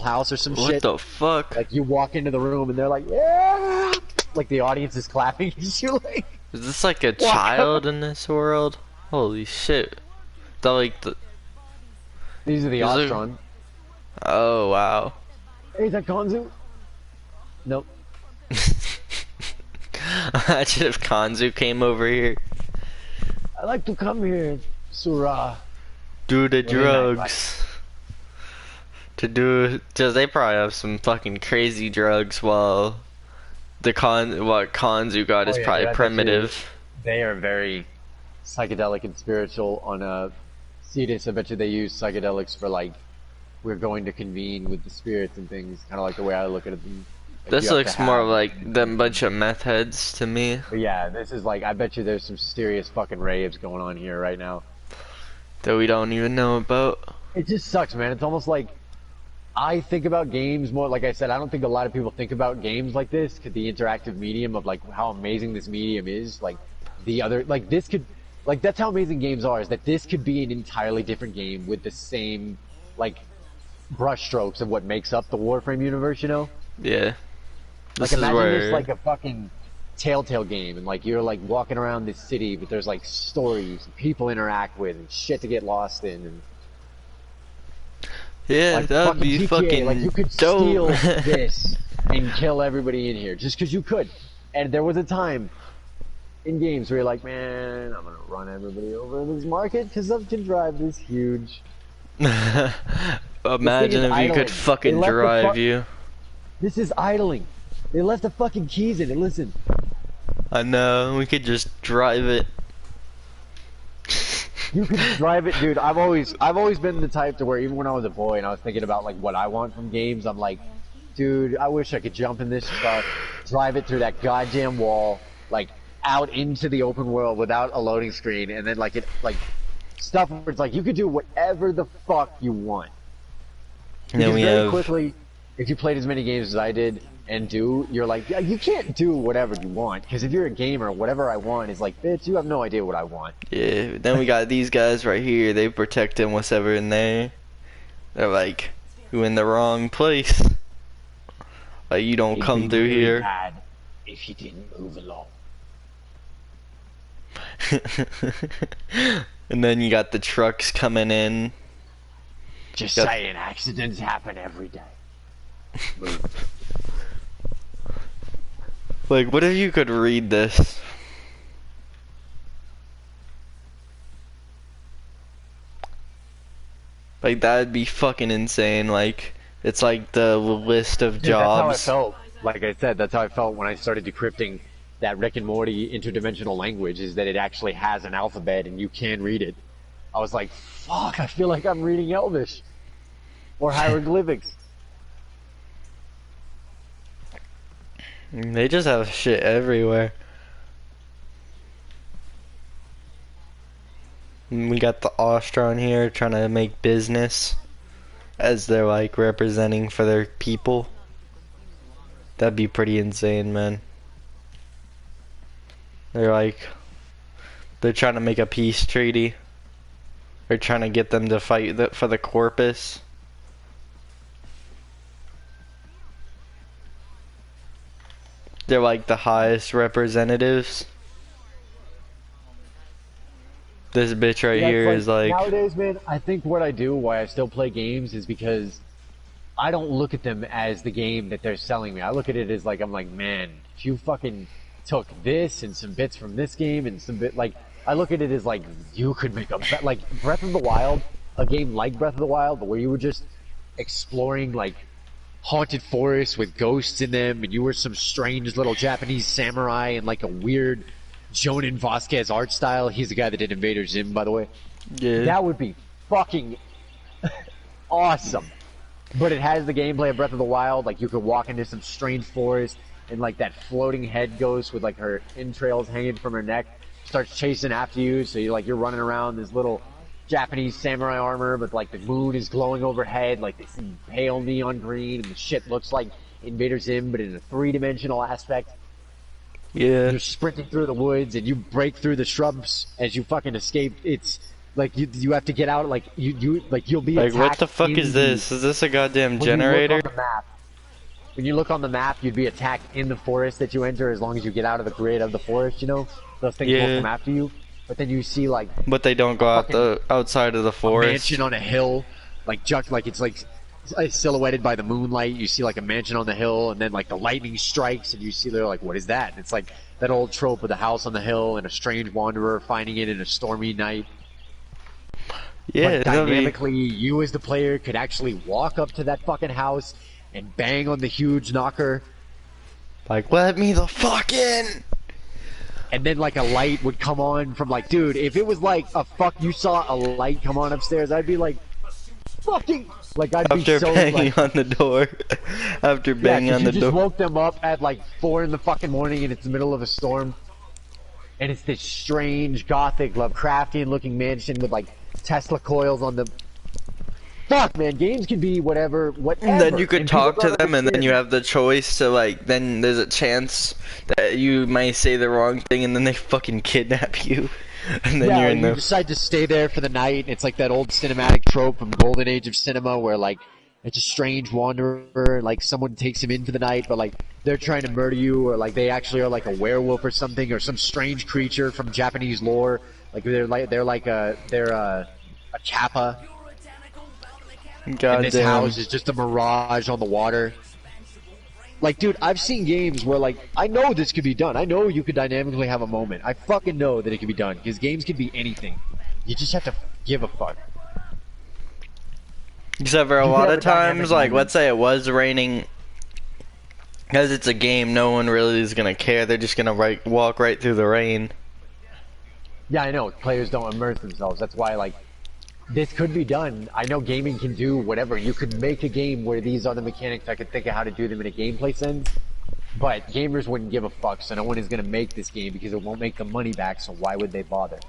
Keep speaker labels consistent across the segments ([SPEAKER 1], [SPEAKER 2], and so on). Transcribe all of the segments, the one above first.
[SPEAKER 1] house or some
[SPEAKER 2] What
[SPEAKER 1] shit.
[SPEAKER 2] the fuck?
[SPEAKER 1] Like you walk into the room and they're like, yeah, like the audience is clapping as you like.
[SPEAKER 2] Is this like a
[SPEAKER 1] Walk
[SPEAKER 2] child
[SPEAKER 1] up.
[SPEAKER 2] in this world? Holy shit. That like the
[SPEAKER 1] These are the
[SPEAKER 2] is there,
[SPEAKER 1] Ostron.
[SPEAKER 2] oh wow.
[SPEAKER 1] Hey, is that Konzu? Nope.
[SPEAKER 2] Imagine if Kanzu came over here.
[SPEAKER 1] I like to come here, Surah.
[SPEAKER 2] Do the
[SPEAKER 1] Well, they're not
[SPEAKER 2] drugs. To do, just they probably have some fucking crazy drugs while what Kanzu got
[SPEAKER 1] Oh
[SPEAKER 2] is
[SPEAKER 1] yeah,
[SPEAKER 2] probably
[SPEAKER 1] dude, I bet you
[SPEAKER 2] primitive.
[SPEAKER 1] they are very psychedelic and spiritual on a Cetus. I bet you they use psychedelics for like we're going to convene with the spirits and things, kind of like the way I look at them. Like
[SPEAKER 2] This
[SPEAKER 1] you have to
[SPEAKER 2] looks more
[SPEAKER 1] have.
[SPEAKER 2] like them bunch of meth heads to me
[SPEAKER 1] But yeah, this is like I bet you there's some serious fucking raves going on here right now.
[SPEAKER 2] that we don't even know about.
[SPEAKER 1] It just sucks, man. It's almost like I think about games more. Like I said, I don't think a lot of people think about games like this because the interactive medium of like how amazing this medium is. Like the other, like this could, like that's how amazing games are. Is that this could be an entirely different game with the same like brushstrokes of what makes up the Warframe universe. You know,
[SPEAKER 2] Yeah.
[SPEAKER 1] like
[SPEAKER 2] This is
[SPEAKER 1] imagine this
[SPEAKER 2] where
[SPEAKER 1] like a fucking Telltale game, and like you're like walking around this city, but there's like stories, and people interact with, and shit to get lost in, and
[SPEAKER 2] yeah,
[SPEAKER 1] like
[SPEAKER 2] that'd
[SPEAKER 1] fucking
[SPEAKER 2] be
[SPEAKER 1] GTA,
[SPEAKER 2] fucking
[SPEAKER 1] like you could steal
[SPEAKER 2] dope.
[SPEAKER 1] this and kill everybody in here just because you could. And there was a time in games where you're like, man, I'm gonna run everybody over in this market because I can drive this huge. This thing
[SPEAKER 2] Imagine
[SPEAKER 1] is
[SPEAKER 2] if you
[SPEAKER 1] idling.
[SPEAKER 2] could fucking
[SPEAKER 1] They left the
[SPEAKER 2] drive you.
[SPEAKER 1] This is idling. They left the fucking keys in it. Listen,
[SPEAKER 2] I know, we could just drive it.
[SPEAKER 1] you could drive it, dude. I've always been the type to where even when I was a boy and I was thinking about like what I want from games, I'm like, dude, I wish I could jump in this truck, drive it through that goddamn wall, like out into the open world without a loading screen, and then like it like stuff where it's like you could do whatever the fuck you want.
[SPEAKER 2] And then
[SPEAKER 1] Because
[SPEAKER 2] we
[SPEAKER 1] very
[SPEAKER 2] have
[SPEAKER 1] quickly, if you played as many games as I did and do, you're like, yeah, you can't do whatever you want. Because if you're a gamer, whatever I want is like, bitch, you have no idea what I want.
[SPEAKER 2] yeah. Then we got these guys right here. They protect him whatever in there. They're like, you in the wrong place. Like you don't
[SPEAKER 1] It'd
[SPEAKER 2] come
[SPEAKER 1] be
[SPEAKER 2] through
[SPEAKER 1] really
[SPEAKER 2] here.
[SPEAKER 1] bad if you didn't move along.
[SPEAKER 2] And then you got the trucks coming in.
[SPEAKER 1] Just
[SPEAKER 2] Got-
[SPEAKER 1] saying, accidents happen every day. Move.
[SPEAKER 2] Like, what if you could read this? Like, that'd be fucking insane. Like, it's like the list of
[SPEAKER 1] Dude, that's how I
[SPEAKER 2] jobs.
[SPEAKER 1] felt. Like I said, that's how I felt when I started decrypting that Rick and Morty interdimensional language, is that it actually has an alphabet and you can read it. I was like, fuck, I feel like I'm reading Elvish. Or hieroglyphics.
[SPEAKER 2] They just have shit everywhere. And we got the Ostron here trying to make business as they're like representing for their people. That'd be pretty insane, man. They're trying to make a peace treaty. They're trying to get them to fight for the corpus. They're like the highest representatives. This bitch right
[SPEAKER 1] Yeah, it's
[SPEAKER 2] here is like,
[SPEAKER 1] nowadays, man, I think what I do, why I still play games, is because I don't look at them as the game that they're selling me. I look at it as like, I'm like, man, if you fucking took this and some bits from this game and some bit, like, I look at it as like, you could make like, Breath of the Wild, a game like Breath of the Wild, but where you were just exploring, like, haunted forests with ghosts in them, and you were some strange little Japanese samurai and like a weird Jonan Vasquez art style. He's the guy that did Invader Zim, by the way.
[SPEAKER 2] yeah.
[SPEAKER 1] That would be fucking awesome. But it has the gameplay of Breath of the Wild. Like, you could walk into some strange forest, and like that floating head ghost with like her entrails hanging from her neck starts chasing after you. So you're running around this little Japanese samurai armor, but like the moon is glowing overhead, like this pale neon green, and the shit looks like Invader Zim, but in a three-dimensional aspect.
[SPEAKER 2] Yeah.
[SPEAKER 1] You're sprinting through the woods, and you break through the shrubs as you fucking escape its Like you have to get out. Like you'll be
[SPEAKER 2] Like, what
[SPEAKER 1] attacked
[SPEAKER 2] the fuck
[SPEAKER 1] in
[SPEAKER 2] is this? Is this a goddamn
[SPEAKER 1] when you look
[SPEAKER 2] generator?
[SPEAKER 1] on the map. When you look on the map, you'd be attacked in the forest that you enter as long as you get out of the grid of the forest. You know, those things won't
[SPEAKER 2] Yeah.
[SPEAKER 1] come after you. But then you see like
[SPEAKER 2] But they don't go out
[SPEAKER 1] fucking
[SPEAKER 2] the outside of the
[SPEAKER 1] a
[SPEAKER 2] forest.
[SPEAKER 1] mansion on a hill, like it's like silhouetted by the moonlight. You see like a mansion on the hill, and then like the lightning strikes, and you see they're like, what is that? And it's like that old trope of the house on the hill and a strange wanderer finding it in a stormy night.
[SPEAKER 2] Yeah,
[SPEAKER 1] But
[SPEAKER 2] that'll be-
[SPEAKER 1] dynamically, you as the player could actually walk up to that fucking house and bang on the huge knocker,
[SPEAKER 2] like, let me the fuck in!
[SPEAKER 1] and then like a light would come on from like, dude, if it was like you saw a light come on upstairs, I'd be like, fucking, like I'd be
[SPEAKER 2] After
[SPEAKER 1] so
[SPEAKER 2] banging
[SPEAKER 1] like,
[SPEAKER 2] on the door. After
[SPEAKER 1] yeah,
[SPEAKER 2] banging
[SPEAKER 1] 'cause
[SPEAKER 2] on
[SPEAKER 1] you
[SPEAKER 2] the
[SPEAKER 1] just
[SPEAKER 2] door.
[SPEAKER 1] woke them up at like 4 in the fucking morning, and it's the middle of a storm, and it's this strange gothic Lovecraftian looking mansion with like Tesla coils on the. Fuck, man, games can be whatever.
[SPEAKER 2] And then you could
[SPEAKER 1] and
[SPEAKER 2] talk
[SPEAKER 1] people
[SPEAKER 2] to
[SPEAKER 1] don't
[SPEAKER 2] them, and then you
[SPEAKER 1] understand.
[SPEAKER 2] have the choice to, like, then there's a chance that you might say the wrong thing, and then they fucking kidnap you. And then
[SPEAKER 1] Yeah,
[SPEAKER 2] you're
[SPEAKER 1] or
[SPEAKER 2] in
[SPEAKER 1] you
[SPEAKER 2] the.
[SPEAKER 1] decide to stay there for the night. It's like that old cinematic trope from Golden Age of cinema where like it's a strange wanderer, like someone takes him in for the night, but like they're trying to murder you, or like they actually are like a werewolf or something, or some strange creature from Japanese lore. Like they're a kappa, and this
[SPEAKER 2] Goddamn.
[SPEAKER 1] house is just a mirage on the water. Like, dude, I've seen games where, like, I know this could be done. I know you could dynamically have a moment. I fucking know that it could be done, because games can be anything. You just have to give a fuck.
[SPEAKER 2] Except for a
[SPEAKER 1] You could
[SPEAKER 2] lot
[SPEAKER 1] have
[SPEAKER 2] of
[SPEAKER 1] a dynamic
[SPEAKER 2] times, like,
[SPEAKER 1] moment.
[SPEAKER 2] let's say it was raining. Because it's a game, no one really is gonna care. They're just gonna walk right through the rain.
[SPEAKER 1] Yeah, I know. Players don't immerse themselves. That's why, like, this could be done. I know gaming can do whatever. You could make a game where these are the mechanics. I could think of how to do them in a gameplay sense. But gamers wouldn't give a fuck, so no one is going to make this game because it won't make the money back, so why would they bother?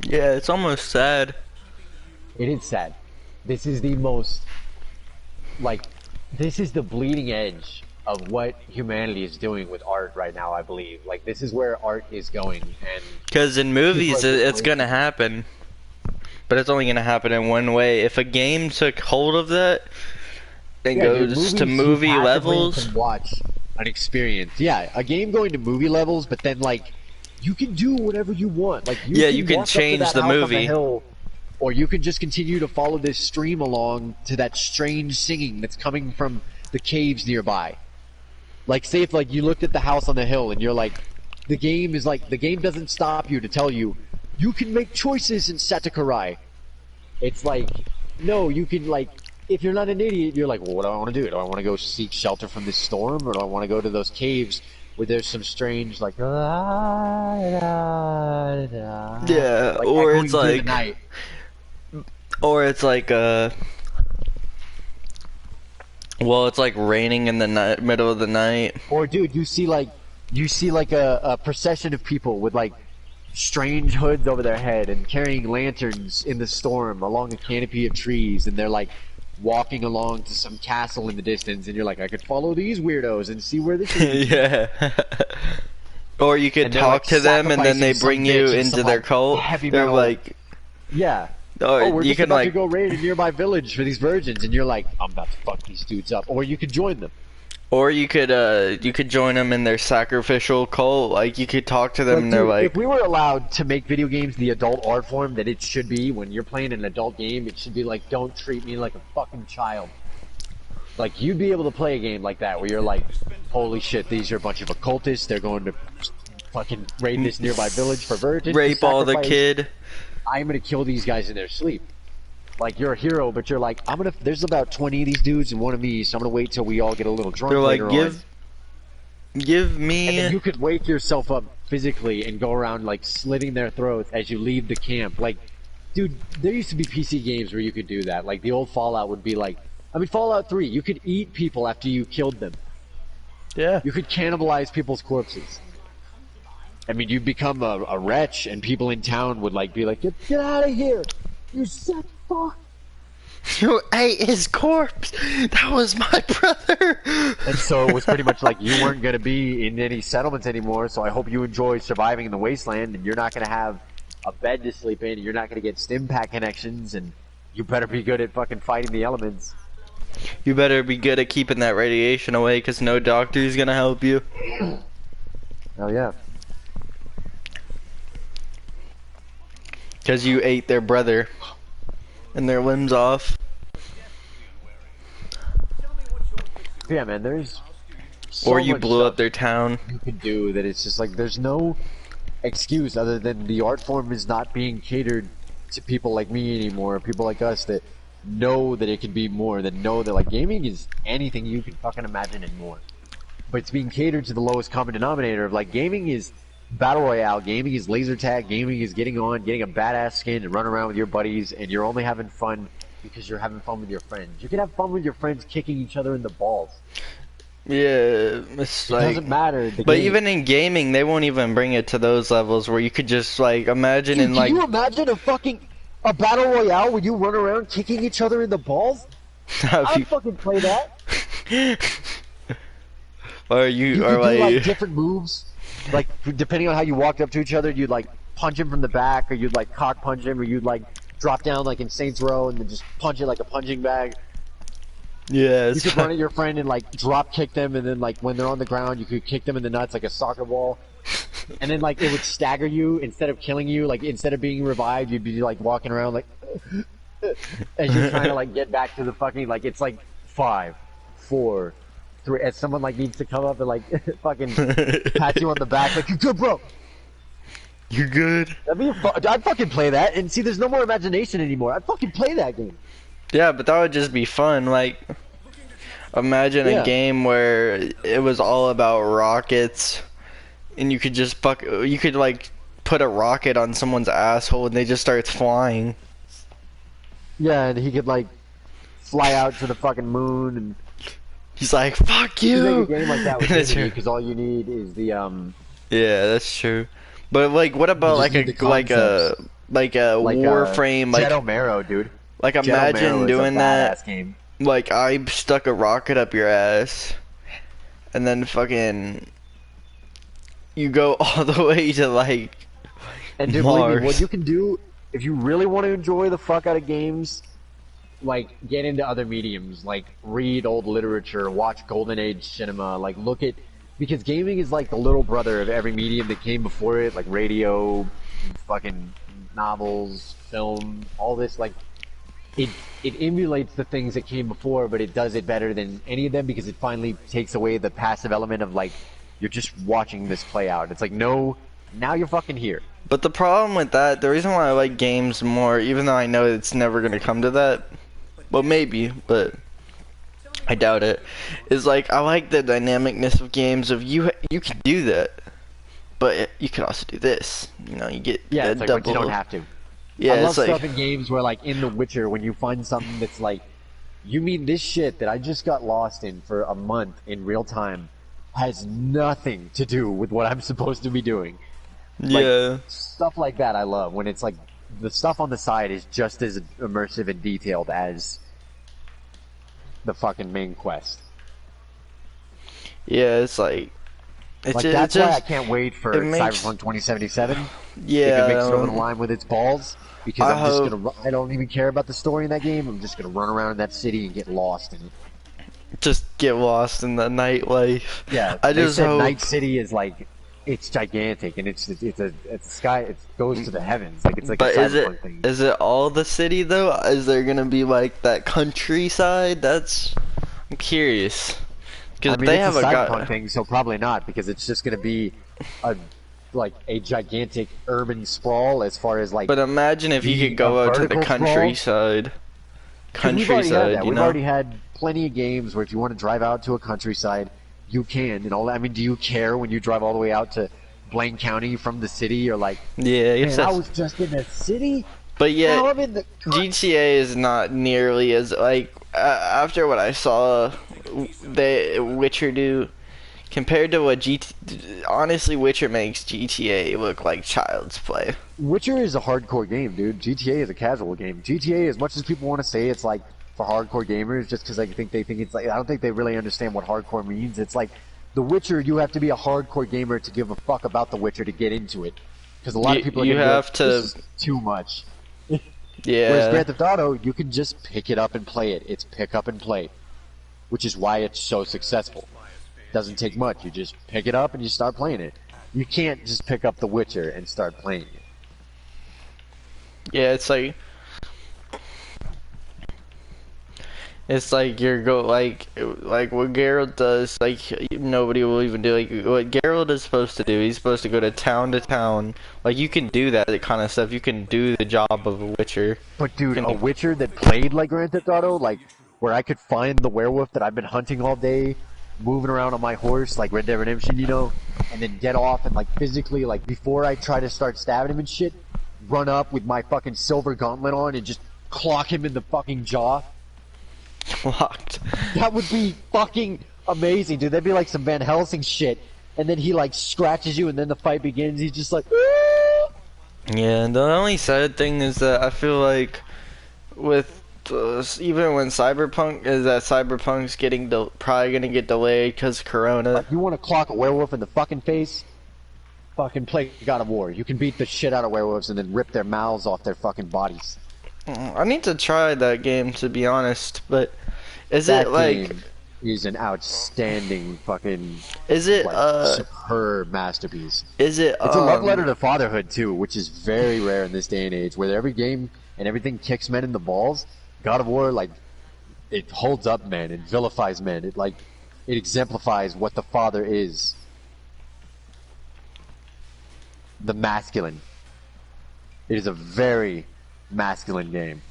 [SPEAKER 2] Yeah, it's almost sad.
[SPEAKER 1] It is sad. This is the most, like, this is the bleeding edge of what humanity is doing with art right now, I believe. Like, this is where art is going, and
[SPEAKER 2] Because in movies,
[SPEAKER 1] People are
[SPEAKER 2] it's gonna happen. But it's only gonna happen in one way. If a game took hold of that and
[SPEAKER 1] yeah, dude,
[SPEAKER 2] goes to
[SPEAKER 1] movies, you
[SPEAKER 2] movie
[SPEAKER 1] passively
[SPEAKER 2] levels,
[SPEAKER 1] can watch an experience. Yeah, a game going to movie levels, but then, like, you can do whatever you want. Like,
[SPEAKER 2] Yeah, you can
[SPEAKER 1] walk up to
[SPEAKER 2] change
[SPEAKER 1] that
[SPEAKER 2] the
[SPEAKER 1] house on
[SPEAKER 2] movie.
[SPEAKER 1] hill, or you can just continue to follow this stream along to that strange singing that's coming from the caves nearby. Like, say if like you looked at the house on the hill and you're like, the game doesn't stop you to tell you you can make choices in Satakurai. It's like, no, you can, like, if you're not an idiot, you're like, well, what do I want to do? Do I want to go seek shelter from this storm, or do I want to go to those caves where there's some strange, like,
[SPEAKER 2] yeah,
[SPEAKER 1] like
[SPEAKER 2] or
[SPEAKER 1] echoing
[SPEAKER 2] it's
[SPEAKER 1] through the
[SPEAKER 2] like,
[SPEAKER 1] night.
[SPEAKER 2] or it's like, well, it's like raining in the night, middle of the night.
[SPEAKER 1] Or, dude, you see like a procession of people with like strange hoods over their head and carrying lanterns in the storm along a canopy of trees, and they're like walking along to some castle in the distance, and you're like, I could follow these weirdos and see where this is.
[SPEAKER 2] Yeah. Or you could
[SPEAKER 1] And they're,
[SPEAKER 2] talk
[SPEAKER 1] like,
[SPEAKER 2] to them, and then they
[SPEAKER 1] sacrificing
[SPEAKER 2] bring
[SPEAKER 1] some
[SPEAKER 2] you
[SPEAKER 1] bitch in
[SPEAKER 2] into
[SPEAKER 1] some,
[SPEAKER 2] their
[SPEAKER 1] like,
[SPEAKER 2] cult.
[SPEAKER 1] heavy
[SPEAKER 2] They're
[SPEAKER 1] metal-
[SPEAKER 2] like,
[SPEAKER 1] Yeah.
[SPEAKER 2] or
[SPEAKER 1] Oh, we're
[SPEAKER 2] you
[SPEAKER 1] just
[SPEAKER 2] can
[SPEAKER 1] about to
[SPEAKER 2] like,
[SPEAKER 1] go raid a nearby village for these virgins, and you're like, I'm about to fuck these dudes up. Or you could join them.
[SPEAKER 2] or you could join them in their sacrificial cult. Like you could talk to them, and they're
[SPEAKER 1] dude,
[SPEAKER 2] like,
[SPEAKER 1] if we were allowed to make video games the adult art form that it should be, when you're playing an adult game, it should be like, don't treat me like a fucking child. Like, you'd be able to play a game like that, where you're like, holy shit, these are a bunch of occultists, they're going to fucking raid this nearby village for virgins. to
[SPEAKER 2] rape all the
[SPEAKER 1] sacrifice.
[SPEAKER 2] kid.
[SPEAKER 1] I'm gonna kill these guys in their sleep. Like, you're a hero, but you're like, there's about 20 of these dudes and one of me, so I'm gonna wait till we all get a little drunk
[SPEAKER 2] They're like,
[SPEAKER 1] later on.
[SPEAKER 2] give
[SPEAKER 1] And then
[SPEAKER 2] me.
[SPEAKER 1] you could wake yourself up physically and go around, like, slitting their throats as you leave the camp. Like, dude, there used to be PC games where you could do that. Like, the old Fallout would be like, Fallout 3, you could eat people after you killed them.
[SPEAKER 2] Yeah.
[SPEAKER 1] You could cannibalize people's corpses. I mean, you'd become a wretch, and people in town would, like, be like, get out of here! You sick fuck!
[SPEAKER 2] You ate his corpse. That was my brother.
[SPEAKER 1] And so it was pretty much like, you weren't gonna be in any settlements anymore, so I hope you enjoy surviving in the wasteland, and you're not gonna have a bed to sleep in. You're not gonna get stim pack connections, and you better be good at fucking fighting the elements.
[SPEAKER 2] You better be good at keeping that radiation away, cause no doctor's gonna help you.
[SPEAKER 1] Oh yeah.
[SPEAKER 2] Cause you ate their brother and their limbs off.
[SPEAKER 1] Yeah, man. There's so
[SPEAKER 2] Or you
[SPEAKER 1] much
[SPEAKER 2] blew
[SPEAKER 1] stuff
[SPEAKER 2] up their town.
[SPEAKER 1] you could do that. It's just like there's no excuse other than the art form is not being catered to people like me anymore. People like us that know that it can be more. That know that like gaming is anything you can fucking imagine and more. But it's being catered to the lowest common denominator of like gaming is battle royale, gaming is laser tag, gaming is getting a badass skin and run around with your buddies, and you're only having fun because you're having fun with your friends. You can have fun with your friends kicking each other in the balls.
[SPEAKER 2] Yeah, it's like,
[SPEAKER 1] It doesn't matter.
[SPEAKER 2] But even in gaming, they won't even bring it to those levels where you could just like imagine
[SPEAKER 1] Dude,
[SPEAKER 2] in like.
[SPEAKER 1] Can you imagine a battle royale where you run around kicking each other in the balls? I'd fucking play that.
[SPEAKER 2] Or
[SPEAKER 1] You
[SPEAKER 2] or
[SPEAKER 1] could
[SPEAKER 2] like,
[SPEAKER 1] do like different moves, like depending on how you walked up to each other, you'd like punch him from the back, or you'd like cock punch him, or you'd like drop down like in Saints Row and then just punch it like a punching bag.
[SPEAKER 2] yeah,
[SPEAKER 1] You could run at your friend and like drop kick them, and then like when they're on the ground, you could kick them in the nuts like a soccer ball. And then like it would stagger you instead of killing you. Like instead of being revived, you'd be like walking around like as you're trying to like get back to the fucking like it's like 5, 4, 3. As someone like needs to come up and like fucking pat you on the back like you're good, bro.
[SPEAKER 2] you're good.
[SPEAKER 1] That'd be I'd fucking play that. And see, there's no more imagination anymore. I'd fucking play that game.
[SPEAKER 2] Yeah, but that would just be fun. Like, imagine a game where it was all about rockets, and you could just you could like put a rocket on someone's asshole and they just starts flying.
[SPEAKER 1] Yeah, and he could like fly out to the fucking moon and.
[SPEAKER 2] He's like, "Fuck you!"
[SPEAKER 1] You make a game like that with because all you need is the
[SPEAKER 2] Yeah, that's true. But like, what about like a Warframe, like
[SPEAKER 1] Jet O'Maro, dude.
[SPEAKER 2] Like imagine doing that. Game. Like I stuck a rocket up your ass, and then fucking you go all the way to like
[SPEAKER 1] and dude,
[SPEAKER 2] Mars.
[SPEAKER 1] believe me, what you can do if you really want to enjoy the fuck out of games. Like, get into other mediums, like, read old literature, watch Golden Age cinema, like, look at... Because gaming is like the little brother of every medium that came before it, like radio, fucking novels, film, all this, like... It emulates the things that came before, but it does it better than any of them because it finally takes away the passive element of, like, you're just watching this play out. It's like, no, now you're fucking here.
[SPEAKER 2] But the problem with that, the reason why I like games more, even though I know it's never going to come to that... Well, maybe, but I doubt it. Is like I like the dynamicness of games. Of you can do that, but you can also do this. You know, you get
[SPEAKER 1] it's like, but you don't have to.
[SPEAKER 2] Yeah,
[SPEAKER 1] I love
[SPEAKER 2] it's like,
[SPEAKER 1] stuff in games where, like in The Witcher, when you find something that's like, you mean this shit that I just got lost in for a month in real time has nothing to do with what I'm supposed to be doing.
[SPEAKER 2] Yeah,
[SPEAKER 1] like, stuff like that I love when it's like. The stuff on the side is just as immersive and detailed as the fucking main quest.
[SPEAKER 2] Yeah, it's like...
[SPEAKER 1] That's why I can't wait for Cyberpunk 2077.
[SPEAKER 2] Yeah.
[SPEAKER 1] If it makes it over the line with its balls. Because I don't even care about the story in that game. I'm just gonna run around in that city and get lost in it.
[SPEAKER 2] Just get lost in the nightlife.
[SPEAKER 1] Yeah, they said Night City is like... It's gigantic, and it's a sky. It goes to the heavens, like it's like a cyberpunk thing.
[SPEAKER 2] Is it all the city though? Is there gonna be like that countryside? I'm curious because they have
[SPEAKER 1] a cyberpunk thing, so probably not because it's just gonna be a gigantic urban sprawl as far as like.
[SPEAKER 2] But imagine if you could go out to the countryside.
[SPEAKER 1] We've already had plenty of games where if you want to drive out to a countryside. You can, and all that. I mean, do you care when you drive all the way out to Blaine County from the city? You're like,
[SPEAKER 2] yeah,
[SPEAKER 1] I was just in the city.
[SPEAKER 2] But yeah,
[SPEAKER 1] now I'm in the
[SPEAKER 2] GTA is not nearly as like after what I saw, the Witcher do compared to what honestly Witcher makes GTA look like child's play.
[SPEAKER 1] Witcher is a hardcore game, dude. GTA is a casual game. GTA, as much as people want to say it's like. For hardcore gamers, just because they think it's like I don't think they really understand what hardcore means. It's like The Witcher. You have to be a hardcore gamer to give a fuck about The Witcher to get into it. because a lot of people are
[SPEAKER 2] you
[SPEAKER 1] gonna be
[SPEAKER 2] have
[SPEAKER 1] like,
[SPEAKER 2] to.
[SPEAKER 1] this is too much. Whereas
[SPEAKER 2] Yeah.
[SPEAKER 1] Grand Theft Auto, you can just pick it up and play it. It's pick up and play, which is why it's so successful. Doesn't take much. You just pick it up and you start playing it. You can't just pick up The Witcher and start playing it.
[SPEAKER 2] Yeah, it's like you're like what Geralt does, like nobody will even do. Like what Geralt is supposed to do, he's supposed to go to town. Like you can do that kind of stuff. You can do the job of a Witcher.
[SPEAKER 1] But dude, a Witcher that played like Grand Theft Auto, like where I could find the werewolf that I've been hunting all day, moving around on my horse like Red Dead Redemption, you know, and then get off and like physically, like before I try to start stabbing him and shit, run up with my fucking silver gauntlet on and just clock him in the fucking jaw.
[SPEAKER 2] Locked.
[SPEAKER 1] That would be fucking amazing, dude. That'd be like some Van Helsing shit. And then he like scratches you and then the fight begins. He's just like, "Ah!"
[SPEAKER 2] Yeah, the only sad thing is that I feel like with even when Cyberpunk's getting probably gonna get delayed because Corona.
[SPEAKER 1] Like, you want to clock a werewolf in the fucking face? Fucking play God of War. You can beat the shit out of werewolves and then rip their mouths off their fucking bodies.
[SPEAKER 2] I need to try that game, to be honest, but is
[SPEAKER 1] That
[SPEAKER 2] it like
[SPEAKER 1] game is an outstanding fucking
[SPEAKER 2] is it
[SPEAKER 1] like, superb masterpiece.
[SPEAKER 2] is it
[SPEAKER 1] It's a love letter to fatherhood too, which is very rare in this day and age, where every game and everything kicks men in the balls. God of War, like, it holds up men, it vilifies men, it exemplifies what the father is. The masculine. It is a very masculine game.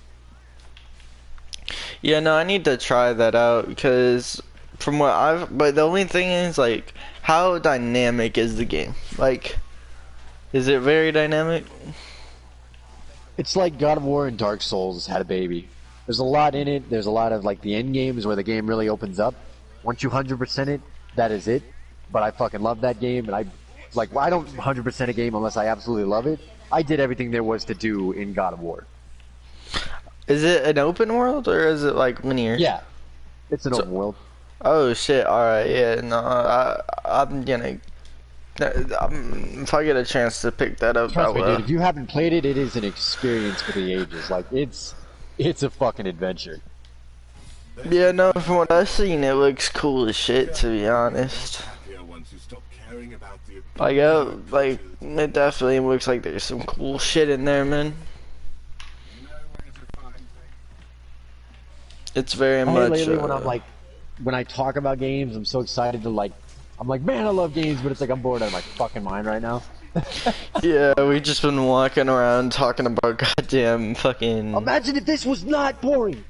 [SPEAKER 2] Yeah, no, I need to try that out because from what but the only thing is like how dynamic is the game? Like is it very dynamic?
[SPEAKER 1] It's like God of War and Dark Souls had a baby. There's a lot in it. There's a lot of like the end games where the game really opens up. Once you 100% it, that is it. But I fucking love that game, and I don't 100% a game unless I absolutely love it. I did everything there was to do in God of War.
[SPEAKER 2] Is it an open world or is it like linear?
[SPEAKER 1] Yeah, it's an open world.
[SPEAKER 2] Oh shit! All right, yeah, no, I'm gonna. If I get a chance to pick that up,
[SPEAKER 1] Trust me, dude. If you haven't played it, it is an experience for the ages. Like it's a fucking adventure.
[SPEAKER 2] Yeah, no, from what I've seen, it looks cool as shit, to be honest. Like, it definitely looks like there's some cool shit in there, man. It's very much.
[SPEAKER 1] Lately, when I talk about games, I'm so excited to I'm like, man, I love games, but it's like I'm bored out of my fucking mind right now.
[SPEAKER 2] Yeah, we've just been walking around talking about goddamn fucking.
[SPEAKER 1] Imagine if this was not boring.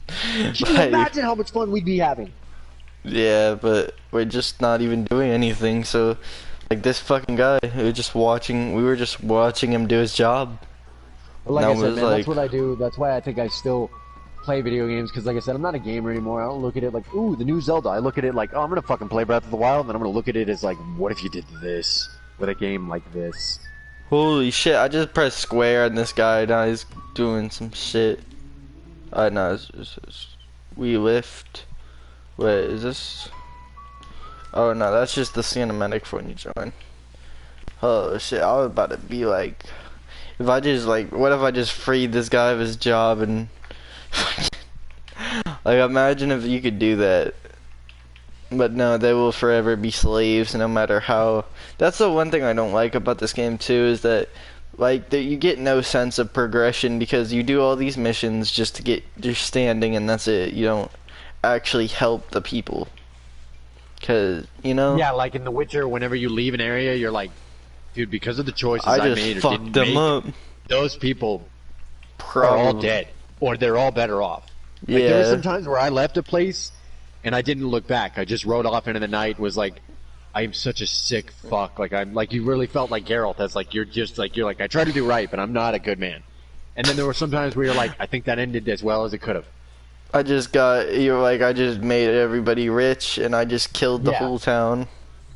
[SPEAKER 1] Can you imagine how much fun we'd be having?
[SPEAKER 2] Yeah, but we're just not even doing anything. So, like this fucking guy, we were just watching him do his job.
[SPEAKER 1] But like I said, man, that's what I do. That's why I think I still play video games, because like I said, I'm not a gamer anymore. I don't look at it like, ooh, the new Zelda. I look at it like, oh, I'm gonna fucking play Breath of the Wild, and then I'm gonna look at it as like, what if you did this with a game like this?
[SPEAKER 2] Holy shit, I just pressed square and this guy now he's doing some shit. No, we lift. Wait, is this? Oh no, that's just the cinematic for when you join. Oh shit, I was about to be like, what if I just freed this guy of his job and like, imagine if you could do that. But no, they will forever be slaves, no matter how. That's the one thing I don't like about this game too, is that you get no sense of progression because you do all these missions just to get your standing, and that's it. You don't actually help the people, cause you know.
[SPEAKER 1] Yeah, like in The Witcher, whenever you leave an area, you're like, dude, because of the choices I made or
[SPEAKER 2] fucked them up.
[SPEAKER 1] Those people are all dead, or they're all better off. Like, there were some times where I left a place and I didn't look back. I just rode off into the night. Was like, I am such a sick fuck. Like, I'm like, you really felt like Geralt. That's like, you're like, I try to do right, but I'm not a good man. And then there were some times where you're like, I think that ended as well as it could have.
[SPEAKER 2] I just made everybody rich and I just killed the whole town.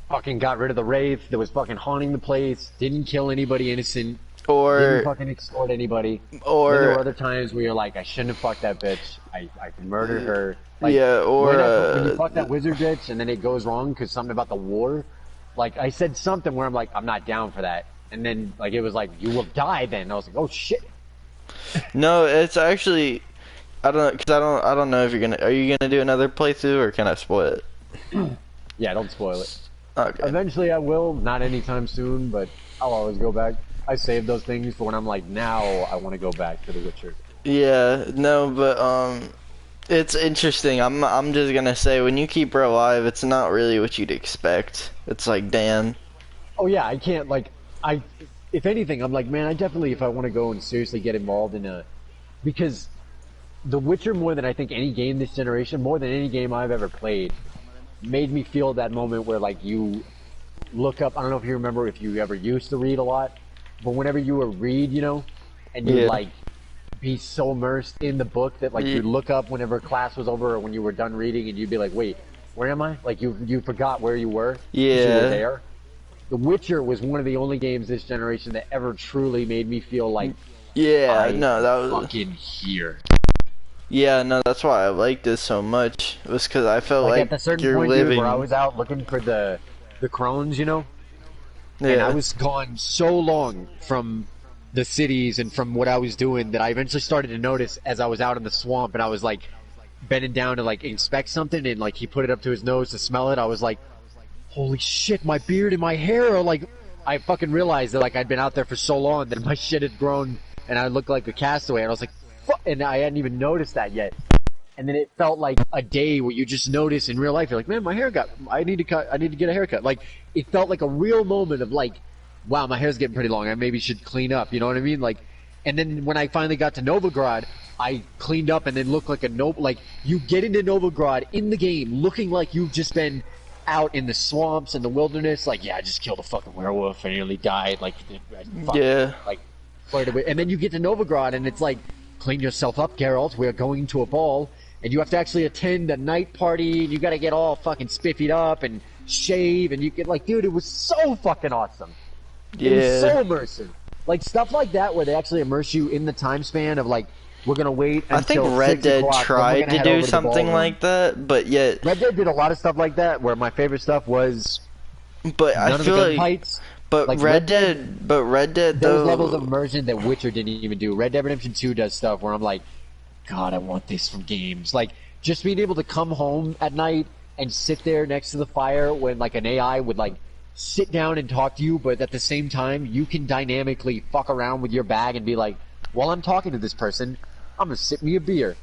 [SPEAKER 1] Fucking got rid of the Wraith that was fucking haunting the place. Didn't kill anybody innocent.
[SPEAKER 2] Or
[SPEAKER 1] didn't fucking extort anybody. Or then there were other times where you're like, I shouldn't have fucked that bitch. I murdered her. Like,
[SPEAKER 2] yeah, or
[SPEAKER 1] when you fuck that wizard bitch and then it goes wrong because something about the war. Like, I said something where I'm like, I'm not down for that. and then like it was like you will die then. I was like, oh shit.
[SPEAKER 2] No, it's actually I don't because I don't know if you're gonna are you gonna do another playthrough or can I spoil it?
[SPEAKER 1] Yeah, don't spoil it.
[SPEAKER 2] Okay.
[SPEAKER 1] Eventually I will, not anytime soon, but I'll always go back. I save those things for when I'm like, now I want to go back to The Witcher.
[SPEAKER 2] Yeah, no, but it's interesting. I'm just gonna say when you keep her alive, it's not really what you'd expect. It's like, damn.
[SPEAKER 1] Oh yeah, I can't like if anything, I'm like, man, I definitely if I want to go and seriously get involved in because The Witcher more than I think any game this generation, more than any game I've ever played, made me feel that moment where like you look up. I don't know if you remember if you ever used to read a lot, but whenever you would read, you know, and you like be so immersed in the book that like you look up whenever class was over or when you were done reading and you'd be like, wait, where am I? Like you forgot where you were.
[SPEAKER 2] Yeah.
[SPEAKER 1] You were there. The Witcher was one of the only games this generation that ever truly made me feel like
[SPEAKER 2] no, that was
[SPEAKER 1] fucking here.
[SPEAKER 2] Yeah, no, that's why I liked this so much. It was because I felt like
[SPEAKER 1] at the certain
[SPEAKER 2] you're
[SPEAKER 1] point,
[SPEAKER 2] living.
[SPEAKER 1] dude, where I was out looking for the crones, you know,
[SPEAKER 2] Yeah.
[SPEAKER 1] and I was gone so long from the cities and from what I was doing that I eventually started to notice as I was out in the swamp and I was like bending down to like inspect something and like he put it up to his nose to smell it. I was like, holy shit, my beard and my hair are like. I fucking realized that like I'd been out there for so long that my shit had grown and I looked like a castaway and I was like, fuck, and I hadn't even noticed that yet. And then it felt like a day where you just notice in real life, you're like, man, my hair I need to get a haircut. Like, it felt like a real moment of like, wow, my hair's getting pretty long, I maybe should clean up, you know what I mean? Like, and then when I finally got to Novigrad, I cleaned up and then looked like like, you get into Novigrad in the game looking like you've just been out in the swamps and the wilderness, like, yeah, I just killed a fucking werewolf and nearly died, like,
[SPEAKER 2] Yeah.
[SPEAKER 1] Like, and then you get to Novigrad and it's like, clean yourself up, Geralt, we're going to a ball, and you have to actually attend a night party, and you gotta get all fucking spiffied up and shave, and you get like, dude, it was so fucking awesome.
[SPEAKER 2] Yeah.
[SPEAKER 1] It was so immersive. Like, stuff like that where they actually immerse you in the time span of like, we're gonna wait until
[SPEAKER 2] I think Red Dead tried to do something like that, but yet
[SPEAKER 1] Red Dead did a lot of stuff like that. Where my favorite stuff was,
[SPEAKER 2] but I feel like,
[SPEAKER 1] fights.
[SPEAKER 2] but like Red Dead, those
[SPEAKER 1] though, levels of immersion that Witcher didn't even do. Red Dead Redemption 2 does stuff where I'm like, God, I want this from games. Like just being able to come home at night and sit there next to the fire when like an AI would like sit down and talk to you, but at the same time you can dynamically fuck around with your bag and be like, while I'm talking to this person, I'm gonna sip me a beer.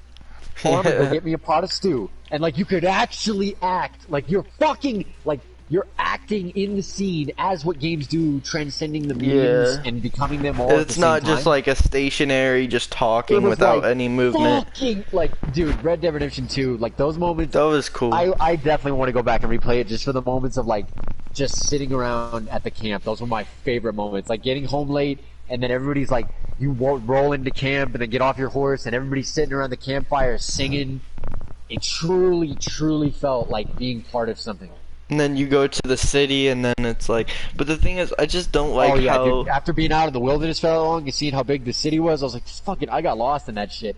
[SPEAKER 1] Or I'm gonna go get me a pot of stew. And like you could actually act like you're fucking like you're acting in the scene as what games do, transcending the mediums and becoming them all.
[SPEAKER 2] It's not just like a stationary just talking without any movement.
[SPEAKER 1] Fucking, like, dude, Red Dead Redemption 2, like those moments.
[SPEAKER 2] That was cool.
[SPEAKER 1] I definitely want to go back and replay it just for the moments of like just sitting around at the camp. Those were my favorite moments. Like getting home late and then everybody's like, you roll into camp and then get off your horse and everybody's sitting around the campfire singing. It truly, truly felt like being part of something.
[SPEAKER 2] And then you go to the city and then it's like, but the thing is, I just don't like how...
[SPEAKER 1] Dude, after being out in the wilderness for that long and seeing how big the city was, I was like, fucking, I got lost in that shit.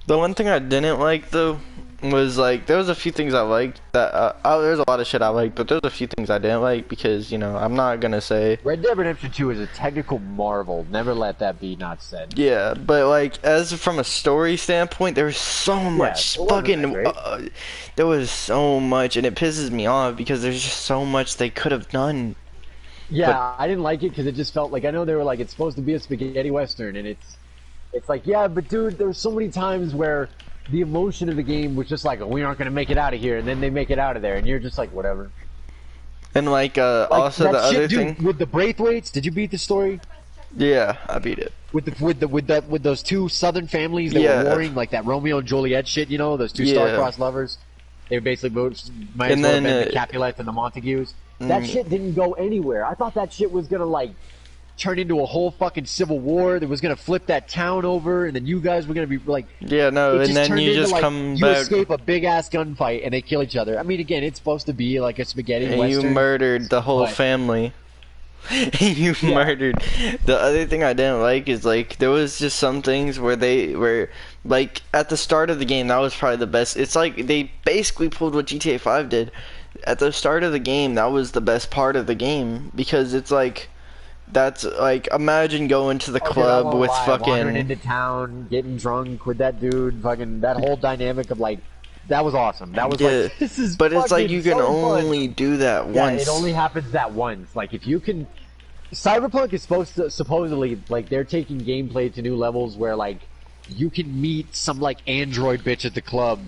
[SPEAKER 2] The one thing I didn't like, though, was, like, there was a few things I liked that, there's a lot of shit I liked, but there's a few things I didn't like because, you know, I'm not gonna say...
[SPEAKER 1] Red Dead Redemption 2 is a technical marvel. Never let that be not said.
[SPEAKER 2] Yeah, but, like, as from a story standpoint, there was so much fucking... there was so much, and it pisses me off because there's just so much they could have done.
[SPEAKER 1] Yeah, but I didn't like it because it just felt like, I know they were like, it's supposed to be a spaghetti western, and it's like, yeah, but dude, there were so many times where the emotion of the game was just like, we aren't going to make it out of here, and then they make it out of there, and you're just like, whatever.
[SPEAKER 2] And like also the other thing
[SPEAKER 1] with the Braithwaites, did you beat the story?
[SPEAKER 2] Yeah, I beat it.
[SPEAKER 1] With those two southern families that were warring, like that Romeo and Juliet shit, you know, those two star-crossed lovers. They were basically might as well have been the Capulets and the Montagues. That shit didn't go anywhere. I thought that shit was gonna like turn into a whole fucking civil war that was gonna flip that town over, and then you guys were gonna be like,
[SPEAKER 2] yeah, no, and then you just come back.
[SPEAKER 1] You escape a big ass gunfight, and they kill each other. I mean, again, it's supposed to be like a spaghetti
[SPEAKER 2] and
[SPEAKER 1] western.
[SPEAKER 2] You murdered the whole family. You murdered. The other thing I didn't like is like there was just some things where they were like at the start of the game that was probably the best. It's like they basically pulled what GTA 5 did. At the start of the game, that was the best part of the game because it's like That's like, imagine going to the
[SPEAKER 1] Oh, dude, I
[SPEAKER 2] club
[SPEAKER 1] won't
[SPEAKER 2] with
[SPEAKER 1] lie. Wandering
[SPEAKER 2] fucking.
[SPEAKER 1] into town, getting drunk with that dude, fucking that whole dynamic of like, that was awesome. That was like,
[SPEAKER 2] Yeah,
[SPEAKER 1] this is
[SPEAKER 2] but it's like
[SPEAKER 1] fucking
[SPEAKER 2] you can
[SPEAKER 1] so fun.
[SPEAKER 2] only do that
[SPEAKER 1] Yeah, it
[SPEAKER 2] once.
[SPEAKER 1] only happens that once. Like, if you can, Cyberpunk is supposed to supposedly like they're taking gameplay to new levels where like you can meet some like android bitch at the club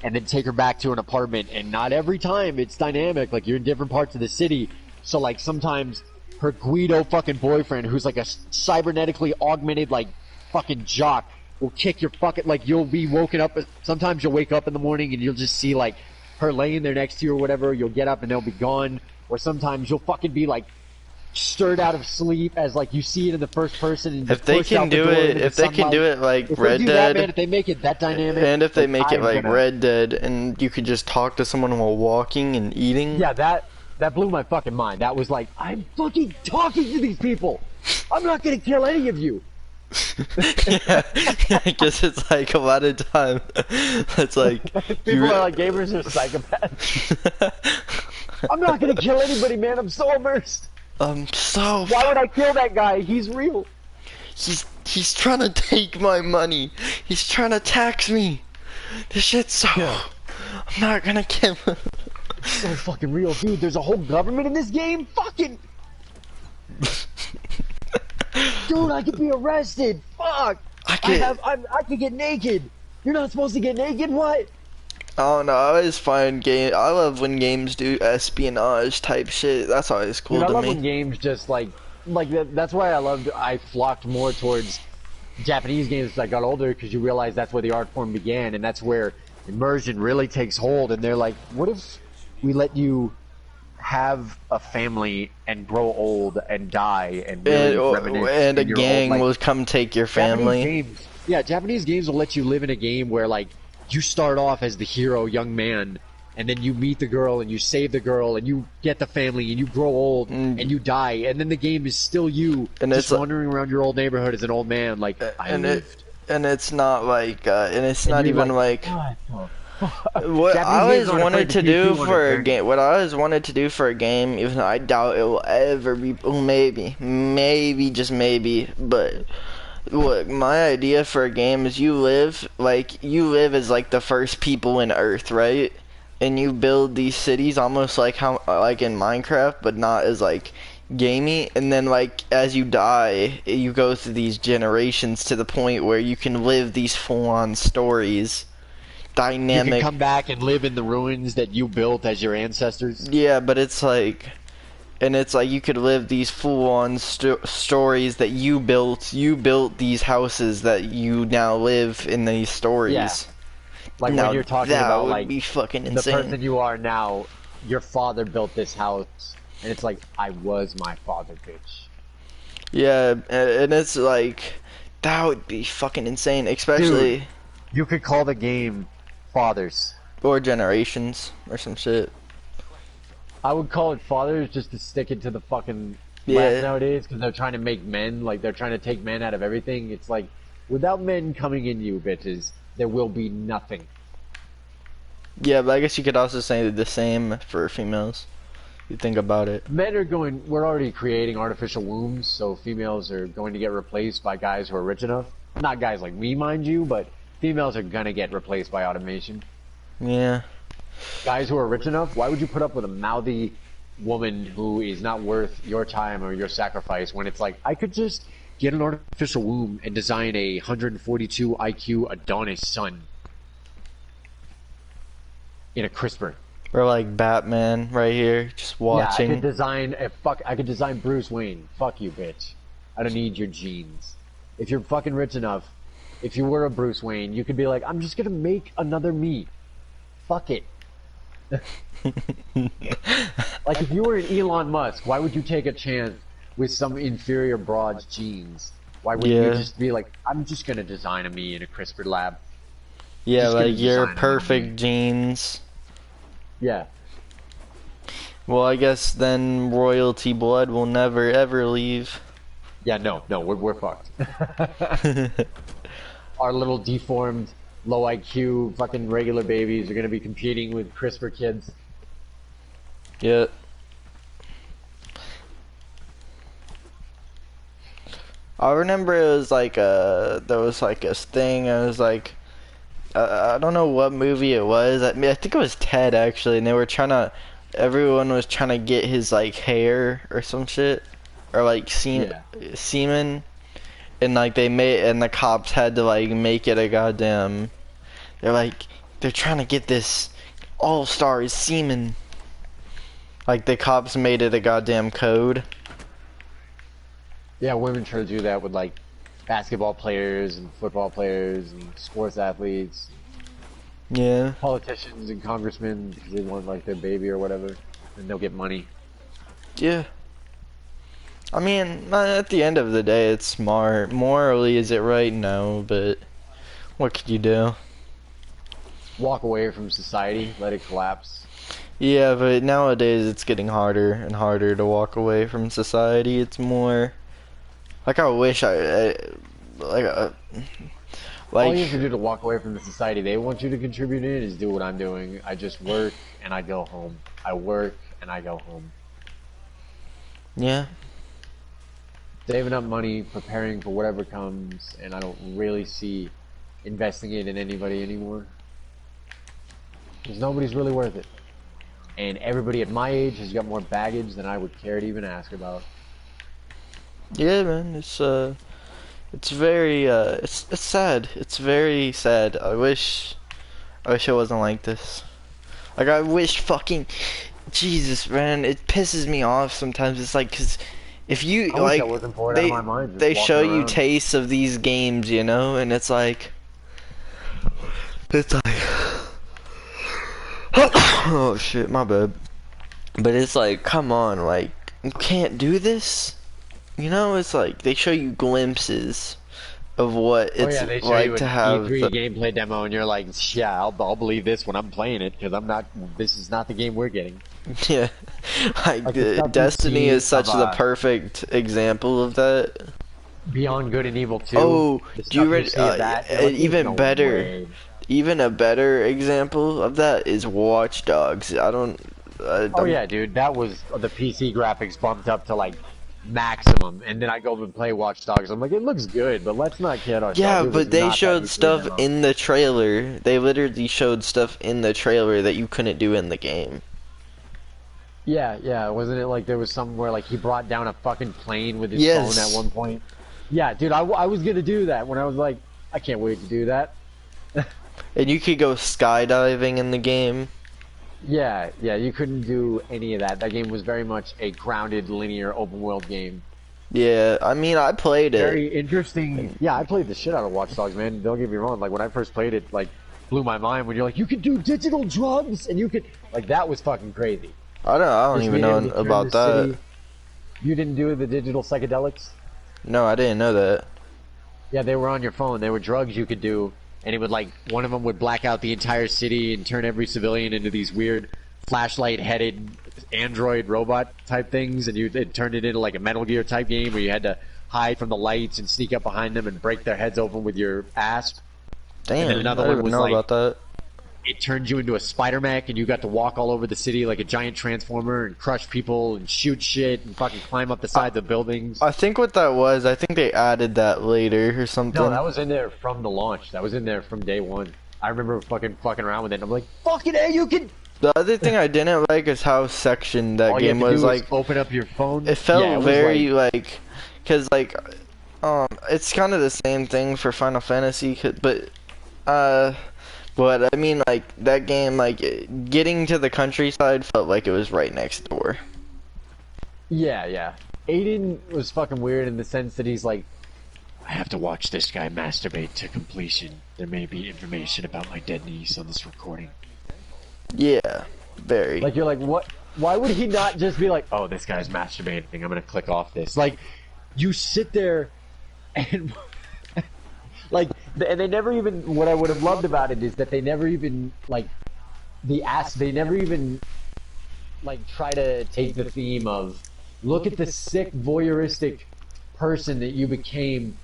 [SPEAKER 1] and then take her back to an apartment, and not every time it's dynamic. Like, you're in different parts of the city, so like sometimes her Guido fucking boyfriend, who's like a cybernetically augmented like fucking jock, will kick your fucking like you'll be woken up. Sometimes you'll wake up in the morning and you'll just see like her laying there next to you or whatever. You'll get up and they'll be gone. Or sometimes you'll fucking be like stirred out of sleep as like you see it in the first person and
[SPEAKER 2] If
[SPEAKER 1] just
[SPEAKER 2] they
[SPEAKER 1] pushed
[SPEAKER 2] can
[SPEAKER 1] out the
[SPEAKER 2] do
[SPEAKER 1] door
[SPEAKER 2] it,
[SPEAKER 1] into the
[SPEAKER 2] if they can
[SPEAKER 1] sunlight.
[SPEAKER 2] do it like
[SPEAKER 1] If they
[SPEAKER 2] Red
[SPEAKER 1] do that, man,
[SPEAKER 2] Dead,
[SPEAKER 1] if they make it that dynamic,
[SPEAKER 2] and if they make it
[SPEAKER 1] I'm
[SPEAKER 2] like
[SPEAKER 1] gonna-
[SPEAKER 2] Red Dead, and you could just talk to someone while walking and eating.
[SPEAKER 1] yeah, that blew my fucking mind. That was like, I'm fucking talking to these people. I'm not gonna kill any of you.
[SPEAKER 2] Yeah, I guess it's like a lot of time. It's like
[SPEAKER 1] People are like, gamers are psychopaths. I'm not gonna kill anybody, man. I'm so immersed.
[SPEAKER 2] So
[SPEAKER 1] Why would I kill that guy? He's real.
[SPEAKER 2] he's trying to take my money. He's trying to tax me. This shit's so.
[SPEAKER 1] Yeah.
[SPEAKER 2] I'm not gonna kill him.
[SPEAKER 1] So fucking real, dude. There's a whole government in this game. Fucking. Dude, I could be arrested. Fuck. I could get naked. You're not supposed to get naked. What?
[SPEAKER 2] I don't know. I always find I love when games do espionage type shit. That's always cool
[SPEAKER 1] Dude, I
[SPEAKER 2] to
[SPEAKER 1] love
[SPEAKER 2] me.
[SPEAKER 1] when games just like that. That's why I flocked more towards Japanese games as I got older, because you realize that's where the art form began, and that's where immersion really takes hold. And they're like, what if we let you have a family and grow old and die and really reminisce
[SPEAKER 2] And a
[SPEAKER 1] in your
[SPEAKER 2] gang
[SPEAKER 1] old, like,
[SPEAKER 2] will come take your family.
[SPEAKER 1] Japanese games will let you live in a game where like you start off as the hero young man, and then you meet the girl and you save the girl and you get the family and you grow old and you die, and then the game is still you
[SPEAKER 2] And
[SPEAKER 1] just
[SPEAKER 2] it's
[SPEAKER 1] wandering around your old neighborhood as an old man like I lived.
[SPEAKER 2] And it's not like and it's not
[SPEAKER 1] you're
[SPEAKER 2] even like
[SPEAKER 1] "God, no."
[SPEAKER 2] what I
[SPEAKER 1] Japanese games
[SPEAKER 2] always
[SPEAKER 1] aren't
[SPEAKER 2] wanted
[SPEAKER 1] afraid
[SPEAKER 2] to
[SPEAKER 1] keep
[SPEAKER 2] do
[SPEAKER 1] you on
[SPEAKER 2] for
[SPEAKER 1] a
[SPEAKER 2] a
[SPEAKER 1] journey.
[SPEAKER 2] game. What I always wanted to do for a game, even though I doubt it will ever be. Oh, maybe, just maybe. But look, my idea for a game is you live as like the first people in Earth, right? And you build these cities almost like how like in Minecraft, but not as like gamey. And then like as you die, you go through these generations to the point where you can live these full-on stories.
[SPEAKER 1] You
[SPEAKER 2] Dynamic.
[SPEAKER 1] can come back and live in the ruins that you built as your ancestors.
[SPEAKER 2] Yeah, but it's like, and it's like you could live these full-on stories that you built. You built these houses that you now live in these stories.
[SPEAKER 1] Yeah. Like
[SPEAKER 2] Now
[SPEAKER 1] when you're talking
[SPEAKER 2] that
[SPEAKER 1] about
[SPEAKER 2] would
[SPEAKER 1] like
[SPEAKER 2] be fucking
[SPEAKER 1] the
[SPEAKER 2] insane.
[SPEAKER 1] person you are now, your father built this house, and it's like, I was my father, bitch.
[SPEAKER 2] Yeah, and it's like that would be fucking insane, especially
[SPEAKER 1] Dude. You could call the game Fathers.
[SPEAKER 2] or Generations or some shit.
[SPEAKER 1] I would call it Fathers just to stick it to the fucking
[SPEAKER 2] Yeah.
[SPEAKER 1] left nowadays, because they're trying to make men, like they're trying to take men out of everything. It's like, without men coming in you bitches, there will be nothing.
[SPEAKER 2] Yeah, but I guess you could also say the same for females. You think about it.
[SPEAKER 1] Men are going, we're already creating artificial wombs, so females are going to get replaced by guys who are rich enough. Not guys like me, mind you, but females are gonna get replaced by automation.
[SPEAKER 2] Yeah.
[SPEAKER 1] Guys who are rich enough, why would you put up with a mouthy woman who is not worth your time or your sacrifice, when it's like, I could just get an artificial womb and design a 142 IQ Adonis son in a CRISPR.
[SPEAKER 2] Or like Batman right here, just watching.
[SPEAKER 1] Yeah, I could design Bruce Wayne. Fuck you, bitch. I don't need your genes. If you're fucking rich enough, if you were a Bruce Wayne, you could be like, I'm just gonna make another me. Fuck it. Like, if you were an Elon Musk, why would you take a chance with some inferior broad's genes? Why wouldn't you just be like, I'm just gonna design a me in a CRISPR lab?
[SPEAKER 2] Yeah,
[SPEAKER 1] Just gonna
[SPEAKER 2] like your
[SPEAKER 1] design a
[SPEAKER 2] perfect
[SPEAKER 1] movie.
[SPEAKER 2] genes.
[SPEAKER 1] Yeah.
[SPEAKER 2] Well, I guess then royalty blood will never ever leave.
[SPEAKER 1] Yeah, no, we're fucked. Our little deformed, low IQ, fucking regular babies are gonna be competing with CRISPR kids.
[SPEAKER 2] Yeah. I remember it was like there was like a thing. It was like I don't know what movie it was. I mean, I think it was Ted actually, and they were trying to. Everyone was trying to get his like hair or some shit, or like
[SPEAKER 1] Yeah.
[SPEAKER 2] semen, and like they made, and the cops had to like make it a goddamn. They're trying to get this all-star semen. Like the cops made it a goddamn code.
[SPEAKER 1] Yeah, women try to do that with like basketball players and football players and sports athletes,
[SPEAKER 2] Yeah.
[SPEAKER 1] politicians and congressmen because they want like their baby or whatever, and they'll get money.
[SPEAKER 2] Yeah. I mean, at the end of the day, it's smart. Morally, is it right? No, but what could you do?
[SPEAKER 1] Walk away from society, let it collapse.
[SPEAKER 2] Yeah, but nowadays it's getting harder and harder to walk away from society. It's more like I wish like
[SPEAKER 1] All you have to do to walk away from the society they want you to contribute in is do what I'm doing. I just work and I go home. I work and I go home.
[SPEAKER 2] yeah.
[SPEAKER 1] Saving up money, preparing for whatever comes, and I don't really see investing it in anybody anymore. Because nobody's really worth it. And everybody at my age has got more baggage than I would care to even ask about.
[SPEAKER 2] Yeah, man, it's very it's sad. It's very sad. I wish it wasn't like this. Like I wish fucking Jesus, man, it pisses me off sometimes. It's like cuz if you
[SPEAKER 1] I wish
[SPEAKER 2] like
[SPEAKER 1] that wasn't poured out of my mind, just
[SPEAKER 2] they
[SPEAKER 1] walking
[SPEAKER 2] show you
[SPEAKER 1] around.
[SPEAKER 2] tastes of these games, you know, and it's like oh shit, my bad. But it's like, come on, like you can't do this. You know, it's like they show you glimpses of what
[SPEAKER 1] Oh
[SPEAKER 2] it's
[SPEAKER 1] yeah, they show
[SPEAKER 2] like
[SPEAKER 1] you an
[SPEAKER 2] to have
[SPEAKER 1] E3
[SPEAKER 2] the,
[SPEAKER 1] gameplay demo, and you're like, yeah, I'll believe this when I'm playing it, because I'm not. This is not the game we're getting.
[SPEAKER 2] yeah. Like
[SPEAKER 1] Like the stuff you
[SPEAKER 2] Destiny
[SPEAKER 1] see
[SPEAKER 2] is such
[SPEAKER 1] of,
[SPEAKER 2] the perfect example of that.
[SPEAKER 1] Beyond Good and Evil 2.
[SPEAKER 2] Oh,
[SPEAKER 1] the
[SPEAKER 2] do you
[SPEAKER 1] stuff
[SPEAKER 2] read
[SPEAKER 1] see of that, you're like, there's
[SPEAKER 2] even
[SPEAKER 1] no
[SPEAKER 2] better?
[SPEAKER 1] way.
[SPEAKER 2] Even a better example of that is Watch Dogs.
[SPEAKER 1] Oh yeah, dude, that was the PC graphics bumped up to like maximum, and then I go and play Watch Dogs. I'm like, it looks good, but let's not kid ourselves.
[SPEAKER 2] Yeah,
[SPEAKER 1] It was
[SPEAKER 2] but they
[SPEAKER 1] not that
[SPEAKER 2] showed
[SPEAKER 1] E3
[SPEAKER 2] stuff
[SPEAKER 1] demo.
[SPEAKER 2] in the trailer. They literally showed stuff in the trailer that you couldn't do in the game.
[SPEAKER 1] Yeah, wasn't it like there was somewhere like he brought down a fucking plane with his
[SPEAKER 2] Yes.
[SPEAKER 1] phone at one point? Yeah, dude, I was gonna do that when I was like, I can't wait to do that.
[SPEAKER 2] And you could go skydiving in the game.
[SPEAKER 1] Yeah, you couldn't do any of that. That game was very much a grounded, linear, open world game.
[SPEAKER 2] Yeah, I mean, I played it.
[SPEAKER 1] Very interesting. Yeah, I played the shit out of Watch Dogs, man. Don't get me wrong. Like when I first played it, like blew my mind when you're like, you could do digital drugs, and you could like that was fucking crazy.
[SPEAKER 2] I don't
[SPEAKER 1] Just
[SPEAKER 2] even
[SPEAKER 1] being
[SPEAKER 2] know
[SPEAKER 1] able to turn
[SPEAKER 2] about
[SPEAKER 1] the
[SPEAKER 2] that.
[SPEAKER 1] city- You didn't do the digital psychedelics?
[SPEAKER 2] No, I didn't know that.
[SPEAKER 1] Yeah, they were on your phone. They were drugs you could do, and it would like one of them would black out the entire city and turn every civilian into these weird flashlight-headed android robot type things, and it turned it into like a Metal Gear type game where you had to hide from the lights and sneak up behind them and break their heads open with your asp.
[SPEAKER 2] Damn,
[SPEAKER 1] then another
[SPEAKER 2] I
[SPEAKER 1] one
[SPEAKER 2] didn't
[SPEAKER 1] was
[SPEAKER 2] know
[SPEAKER 1] like-
[SPEAKER 2] about that.
[SPEAKER 1] It turned you into a spider mech, and you got to walk all over the city like a giant transformer and crush people and shoot shit and fucking climb up the sides of buildings.
[SPEAKER 2] I think what that was, I think they added that later or something.
[SPEAKER 1] No, that was in there from the launch. That was in there from day one. I remember fucking around with it. And I'm like, fucking hey, you can.
[SPEAKER 2] The other thing I didn't like is how sectioned that
[SPEAKER 1] All you
[SPEAKER 2] game
[SPEAKER 1] have to
[SPEAKER 2] was.
[SPEAKER 1] do
[SPEAKER 2] Like,
[SPEAKER 1] is open up your phone.
[SPEAKER 2] it felt
[SPEAKER 1] Yeah, it was
[SPEAKER 2] very like, cause like, it's kind of the same thing for Final Fantasy, but I mean like that game, like getting to the countryside felt like it was right next door.
[SPEAKER 1] Yeah. Aiden was fucking weird in the sense that he's like, I have to watch this guy masturbate to completion. There may be information about my dead niece on this recording.
[SPEAKER 2] Yeah, very.
[SPEAKER 1] Like, you're like, what? Why would he not just be like, oh, this guy's masturbating, I'm gonna click off this. Like, you sit there and like, and they never even, what I would have loved about it is that they never even, like, they never even, like, try to take the theme of, look at the sick, voyeuristic person that you became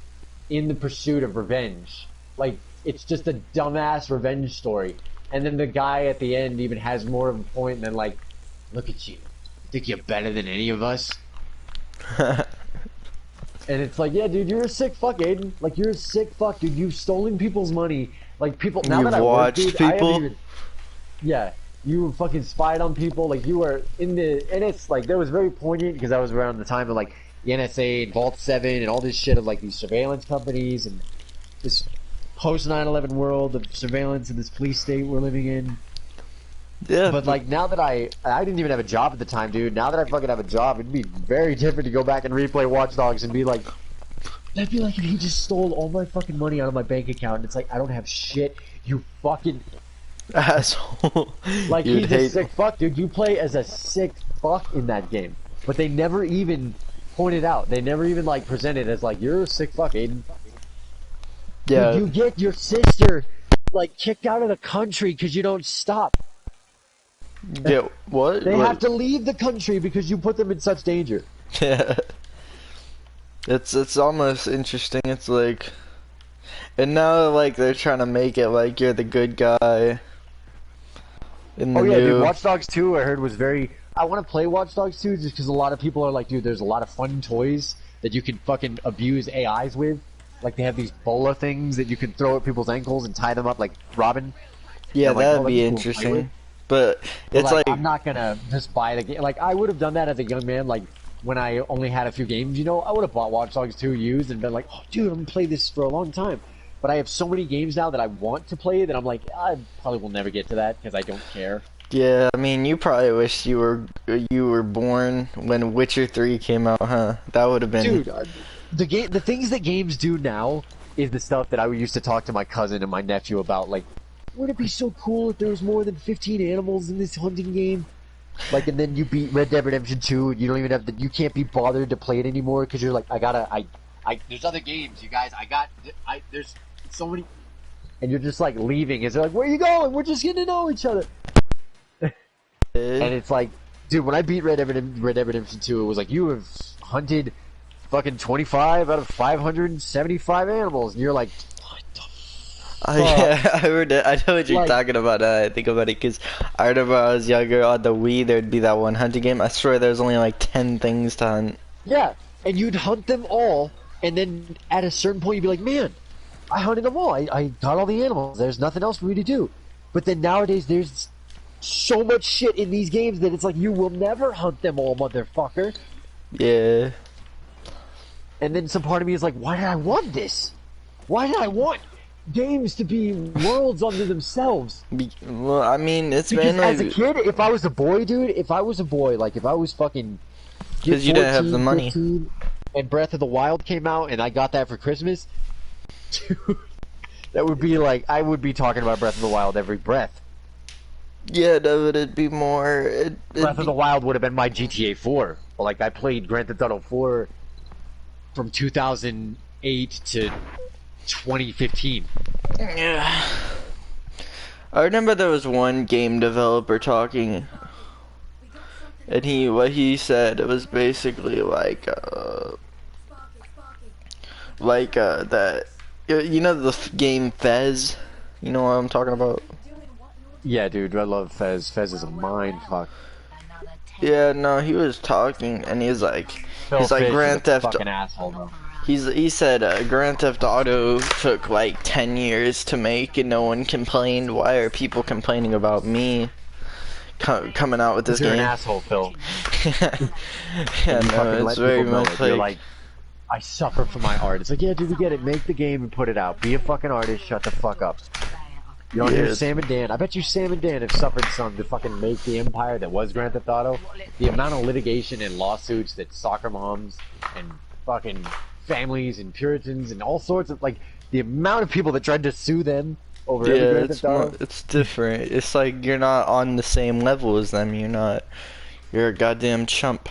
[SPEAKER 1] in the pursuit of revenge. Like, it's just a dumbass revenge story. And then the guy at the end even has more of a point than like, look at you. Think you're better than any of us? And it's like, yeah, dude, you're a sick fuck, Aiden. Like, you're a sick fuck, dude. You've stolen people's money. Like, people. Now
[SPEAKER 2] You've
[SPEAKER 1] that I work,
[SPEAKER 2] watched
[SPEAKER 1] dude, I haven't
[SPEAKER 2] people.
[SPEAKER 1] even. Yeah, you fucking spied on people. Like, you were in the. And it's like, that was very poignant because I was around the time of like the NSA and Vault 7 and all this shit of like these surveillance companies and this post 9/11 world of surveillance in this police state we're living in.
[SPEAKER 2] Yeah.
[SPEAKER 1] But like now that I didn't even have a job at the time, dude. Now that I fucking have a job, it'd be very different to go back and replay Watch Dogs and be like, that'd be like if he just stole all my fucking money out of my bank account. And it's like I don't have shit. You fucking
[SPEAKER 2] asshole.
[SPEAKER 1] like he's a sick fuck, dude. You play as a sick fuck in that game, but they never even pointed out. They never even like presented as like you're a sick fuck, Aiden.
[SPEAKER 2] Yeah.
[SPEAKER 1] Dude, you get your sister like kicked out of the country because you don't stop.
[SPEAKER 2] Yeah. What?
[SPEAKER 1] They
[SPEAKER 2] What?
[SPEAKER 1] have to leave the country because you put them in such danger.
[SPEAKER 2] Yeah. It's almost interesting. It's like, and now like they're trying to make it like you're the good guy. In the
[SPEAKER 1] Oh yeah,
[SPEAKER 2] new...
[SPEAKER 1] dude. Watch Dogs 2 I heard was very. I want to play Watch Dogs 2 just because a lot of people are like, dude, there's a lot of fun toys that you can fucking abuse AIs with. Like they have these bola things that you can throw at people's ankles and tie them up like Robin.
[SPEAKER 2] Yeah,
[SPEAKER 1] I'm like,
[SPEAKER 2] that'd
[SPEAKER 1] oh,
[SPEAKER 2] be
[SPEAKER 1] that'd be cool to play with.
[SPEAKER 2] interesting. But it's like
[SPEAKER 1] I'm not gonna just buy the game. Like I would have done that as a young man. Like when I only had a few games, you know, I would have bought Watch Dogs 2 used and been like, oh, dude, I'm gonna play this for a long time. But I have so many games now that I want to play that I'm like, I probably will never get to that because I don't care.
[SPEAKER 2] yeah, I mean, you probably wish you were born when Witcher 3 came out, huh? That would have been.
[SPEAKER 1] Dude, the things that games do now is the stuff that I used to talk to my cousin and my nephew about. Like, would it be so cool if there was more than 15 animals in this hunting game? Like, and then you beat Red Dead Redemption 2, and you don't even have you can't be bothered to play it anymore because you're like, there's other games, you guys. There's so many, and you're just like leaving. Is they're like, where are you going? We're just getting to know each other. And it's like, dude, when I beat Red Dead Redemption 2, it was like, you have hunted fucking 25 out of 575 animals, and you're like, what the fuck?
[SPEAKER 2] Yeah, I heard it. I know what you're
[SPEAKER 1] Like-
[SPEAKER 2] talking about now. I think about it because I remember when I was younger on the Wii, there'd be that one hunting game. I swear there's only like 10 things to hunt.
[SPEAKER 1] Yeah, and you'd hunt them all, and then at a certain point you'd be like, man, I hunted them all. I got all the animals. There's nothing else for me to do. But then nowadays there's so much shit in these games that it's like you will never hunt them all, motherfucker.
[SPEAKER 2] Yeah.
[SPEAKER 1] And then some part of me is like, why did I want this? Why did I want games to be worlds unto themselves?
[SPEAKER 2] Well, I mean, it's
[SPEAKER 1] Because
[SPEAKER 2] mainly
[SPEAKER 1] as a kid, if I was a boy, dude, like if I was fucking...
[SPEAKER 2] because you didn't have the money.
[SPEAKER 1] 15, and Breath of the Wild came out, and I got that for Christmas, dude, that would be like, I would be talking about Breath of the Wild every breath.
[SPEAKER 2] Yeah, no, it'd be more.
[SPEAKER 1] Breath of the Wild would have been my GTA 4. Like, I played Grand Theft Auto 4 from 2008 to 2015.
[SPEAKER 2] Yeah. I remember there was one game developer talking, and what he said it was basically like that. You know the game Fez. You know what I'm talking about?
[SPEAKER 1] Yeah, dude, I love Fez. Fez is a mind fuck.
[SPEAKER 2] Yeah, no, he was talking, and he's like
[SPEAKER 1] Fish
[SPEAKER 2] Grand
[SPEAKER 1] is a
[SPEAKER 2] Theft.
[SPEAKER 1] fucking asshole, though.
[SPEAKER 2] He said Grand Theft Auto took like 10 years to make, and no one complained. Why are people complaining about me coming out with this
[SPEAKER 1] You're
[SPEAKER 2] game?
[SPEAKER 1] an asshole, Phil.
[SPEAKER 2] Yeah,
[SPEAKER 1] You
[SPEAKER 2] no,
[SPEAKER 1] fucking
[SPEAKER 2] it's
[SPEAKER 1] let
[SPEAKER 2] very
[SPEAKER 1] people know
[SPEAKER 2] much
[SPEAKER 1] it. You're like, I suffer for my art. It's like, yeah, dude, we get it. Make the game and put it out. Be a fucking artist. Shut the fuck up. You don't hear
[SPEAKER 2] Yes.
[SPEAKER 1] Sam and Dan. I bet you Sam and Dan have suffered some to fucking make the empire that was Grand Theft Auto. The amount of litigation and lawsuits that soccer moms and fucking families and Puritans and all sorts of, like, the amount of people that tried to sue them over every
[SPEAKER 2] yeah,
[SPEAKER 1] Grand Theft Auto.
[SPEAKER 2] it's different. It's like you're not on the same level as them. You're a goddamn chump.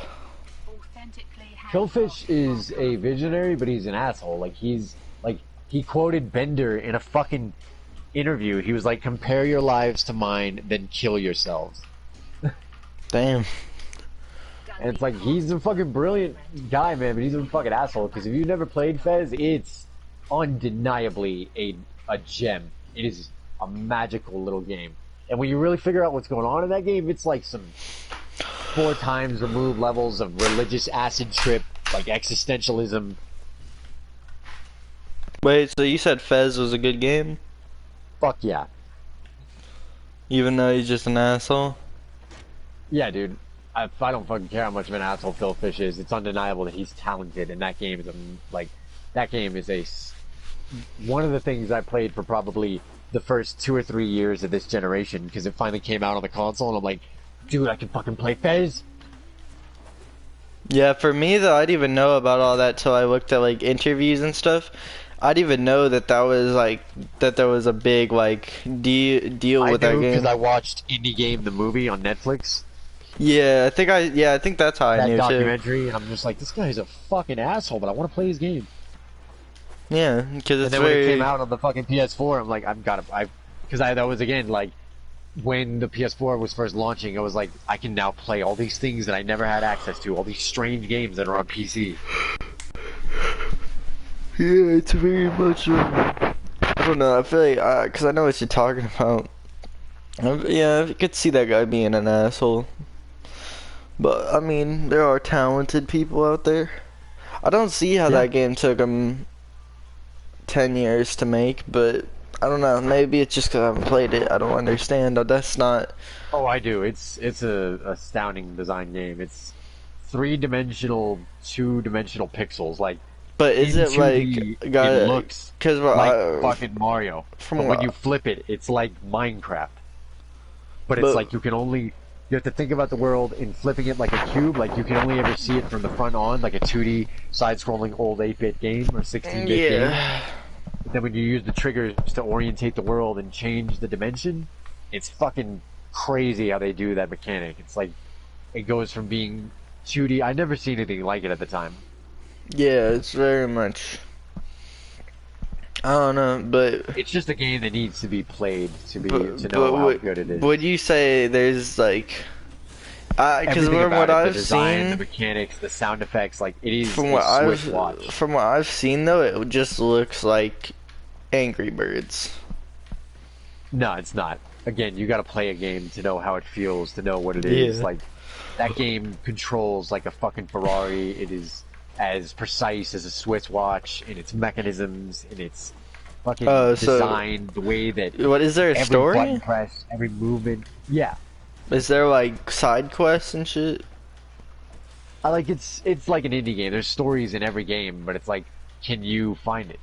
[SPEAKER 1] Killfish is a visionary, but he's an asshole. Like, he quoted Bender in a fucking interview. He was like, compare your lives to mine, then kill yourselves.
[SPEAKER 2] Damn.
[SPEAKER 1] And it's like, he's a fucking brilliant guy, man, but he's a fucking asshole, because if you've never played Fez, it's undeniably a gem. It is a magical little game. And when you really figure out what's going on in that game, it's like some 4 times removed levels of religious acid trip, like existentialism,
[SPEAKER 2] Wait, so you said Fez was a good game?
[SPEAKER 1] Fuck yeah.
[SPEAKER 2] Even though he's just an asshole?
[SPEAKER 1] Yeah, dude. I don't fucking care how much of an asshole Phil Fish is. It's undeniable that he's talented, and that game is that game is one of the things I played for probably the first 2 or 3 years of this generation because it finally came out on the console, and I'm like, dude, I can fucking play Fez.
[SPEAKER 2] Yeah, for me though, I didn't even know about all that till I looked at like interviews and stuff. I didn't even know that there was a big like deal with that game.
[SPEAKER 1] Because I watched Indie Game the movie on Netflix.
[SPEAKER 2] Yeah, I think that's how I knew
[SPEAKER 1] That
[SPEAKER 2] too.
[SPEAKER 1] documentary, and I'm just like, this guy's a fucking asshole, but I want to play his game.
[SPEAKER 2] Yeah, because it's
[SPEAKER 1] And then when it came out on the fucking PS4, I'm like, that was again like when the PS4 was first launching. I was like, I can now play all these things that I never had access to, all these strange games that are on PC.
[SPEAKER 2] Yeah, it's very much. I don't know. I feel like because I know what you're talking about. Yeah, I could see that guy being an asshole. But I mean, there are talented people out there. I don't see how that game took him 10 years to make, but I don't know. Maybe it's just because I haven't played it. I don't understand. That's not.
[SPEAKER 1] Oh, I do. It's a astounding design game. It's 3-dimensional, 2-dimensional pixels. Like,
[SPEAKER 2] but is it like
[SPEAKER 1] it looks like fucking Mario. But when you flip it, it's like Minecraft. But it's like you have to think about the world in flipping it like a cube. Like you can only ever see it from the front on, like a 2D side-scrolling old 8-bit game or 16-bit game. But then when you use the triggers to orientate the world and change the dimension, it's fucking crazy how they do that mechanic. It's like it goes from being 2D. I never seen anything like it at the time.
[SPEAKER 2] Yeah, it's very much. I don't know, but
[SPEAKER 1] it's just a game that needs to be played to know how good it is.
[SPEAKER 2] Would you say there's like, because from what I've seen,
[SPEAKER 1] the mechanics, the sound effects, like it is
[SPEAKER 2] from what I've seen though, it just looks like Angry Birds.
[SPEAKER 1] No, it's not. Again, you got to play a game to know how it feels, to know what it is. Like that game controls like a fucking Ferrari. It is as precise as a Swiss watch in its mechanisms, in its fucking design, the way that
[SPEAKER 2] what is there a
[SPEAKER 1] every
[SPEAKER 2] story?
[SPEAKER 1] Button press, every movement. Yeah.
[SPEAKER 2] Is there like side quests and shit?
[SPEAKER 1] It's like an indie game. There's stories in every game, but it's like, can you find it?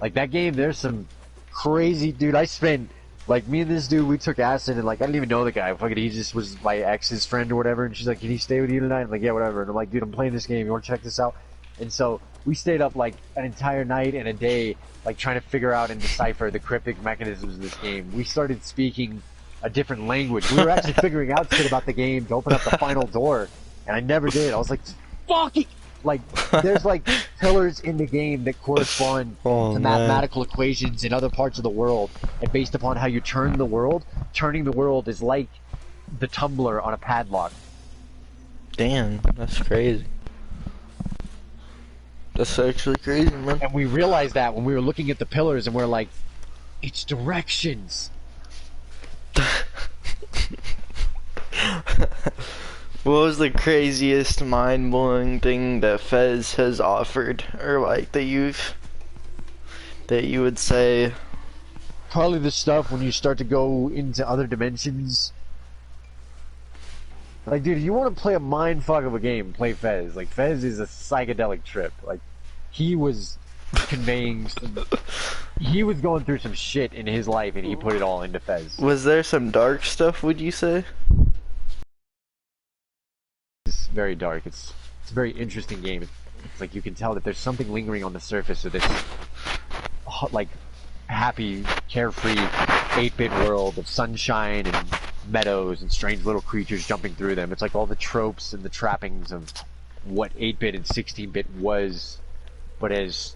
[SPEAKER 1] Like that game, there's some crazy dude. I spent like me and this dude, we took acid and like I didn't even know the guy. Fucking, he just was my ex's friend or whatever. And she's like, "Can he stay with you tonight?" I'm like, "Yeah, whatever." And I'm like, "Dude, I'm playing this game. You want to check this out?" And so we stayed up like an entire night and a day, like trying to figure out and decipher the cryptic mechanisms of this game. We started speaking a different language. We were actually figuring out shit about the game to open up the final door, and I never did. I was like, "Fucking!" Like, there's like pillars in the game that correspond to mathematical equations in other parts of the world, and based upon how you turn the world, turning the world is like the tumbler on a padlock.
[SPEAKER 2] Damn, that's crazy. That's actually crazy, man.
[SPEAKER 1] And we realized that when we were looking at the pillars, and we're like, it's directions.
[SPEAKER 2] What was the craziest mind-blowing thing that Fez has offered, or like that you would say?
[SPEAKER 1] Probably the stuff when you start to go into other dimensions. Like, dude, if you want to play a mindfuck of a game, play Fez. Like, Fez is a psychedelic trip. Like, he was conveying he was going through some shit in his life, and he put it all into Fez.
[SPEAKER 2] Was there some dark stuff, would you say?
[SPEAKER 1] It's very dark. It's a very interesting game. It's like you can tell that there's something lingering on the surface of this, like, happy, carefree 8-bit world of sunshine and meadows and strange little creatures jumping through them. It's like all the tropes and the trappings of what 8-bit and 16-bit was, but as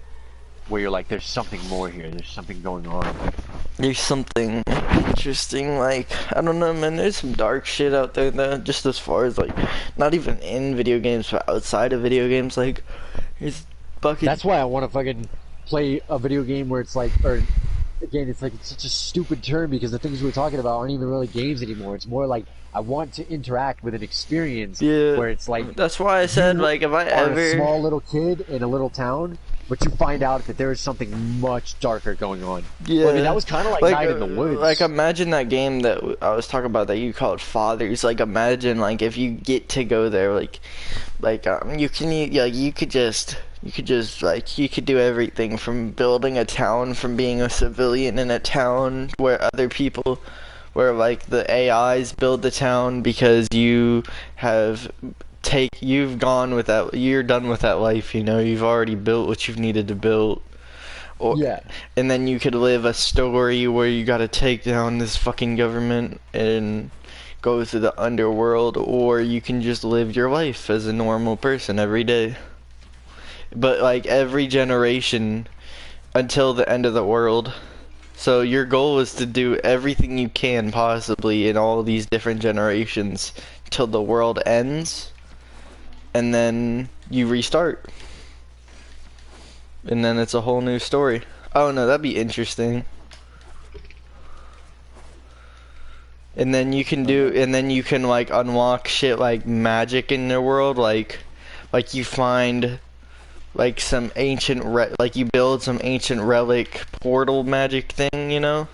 [SPEAKER 1] where you're like, there's something more here. There's something going on.
[SPEAKER 2] There's something interesting, like, I don't know, man, there's some dark shit out there, though, just as far as, like, not even in video games, but outside of video games, like, it's fucking...
[SPEAKER 1] That's why I want to fucking play a video game where it's like, or, again, it's like, it's such a stupid term, because the things we're talking about aren't even really games anymore. It's more like, I want to interact with an experience where it's like...
[SPEAKER 2] That's why I said, like, if I ever...
[SPEAKER 1] a small little kid in a little town, but you find out that there is something much darker going on.
[SPEAKER 2] Yeah.
[SPEAKER 1] Well, I mean, that was kind of like Night in the Woods.
[SPEAKER 2] Like, imagine that game that I was talking about that you called Fathers. Like, imagine, like, if you get to go there, you could just, like, you could do everything from building a town, from being a civilian in a town where other people, where, like, the AIs build the town because you've gone with that, you're done with that life, you know, you've already built what you've needed to build.
[SPEAKER 1] Yeah.
[SPEAKER 2] And then you could live a story where you gotta take down this fucking government and go through the underworld, or you can just live your life as a normal person every day. But like every generation until the end of the world. So your goal is to do everything you can possibly in all these different generations till the world ends, and then you restart. And then it's a whole new story. Oh no, that'd be interesting. And then you can like unlock shit like magic in the world, like you find like some ancient like you build some ancient relic portal magic thing, you know?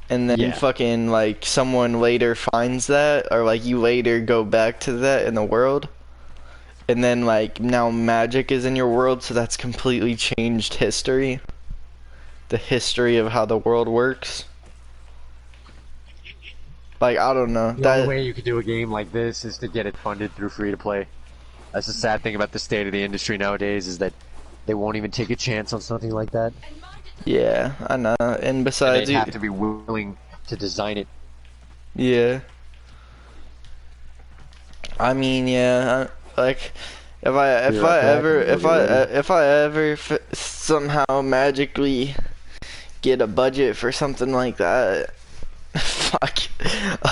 [SPEAKER 2] And then fucking like someone later finds that, or like you later go back to that in the world. And then like now magic is in your world, so that's completely changed history. The history of how the world works. Like, I don't know.
[SPEAKER 1] The only way you could do a game like this is to get it funded through free-to-play. That's the sad thing about the state of the industry nowadays, is that they won't even take a chance on something like that.
[SPEAKER 2] Yeah, I know. And besides,
[SPEAKER 1] they'd have to be willing to design it.
[SPEAKER 2] Yeah. I mean, yeah. Like, if I ever somehow magically get a budget for something like that, fuck,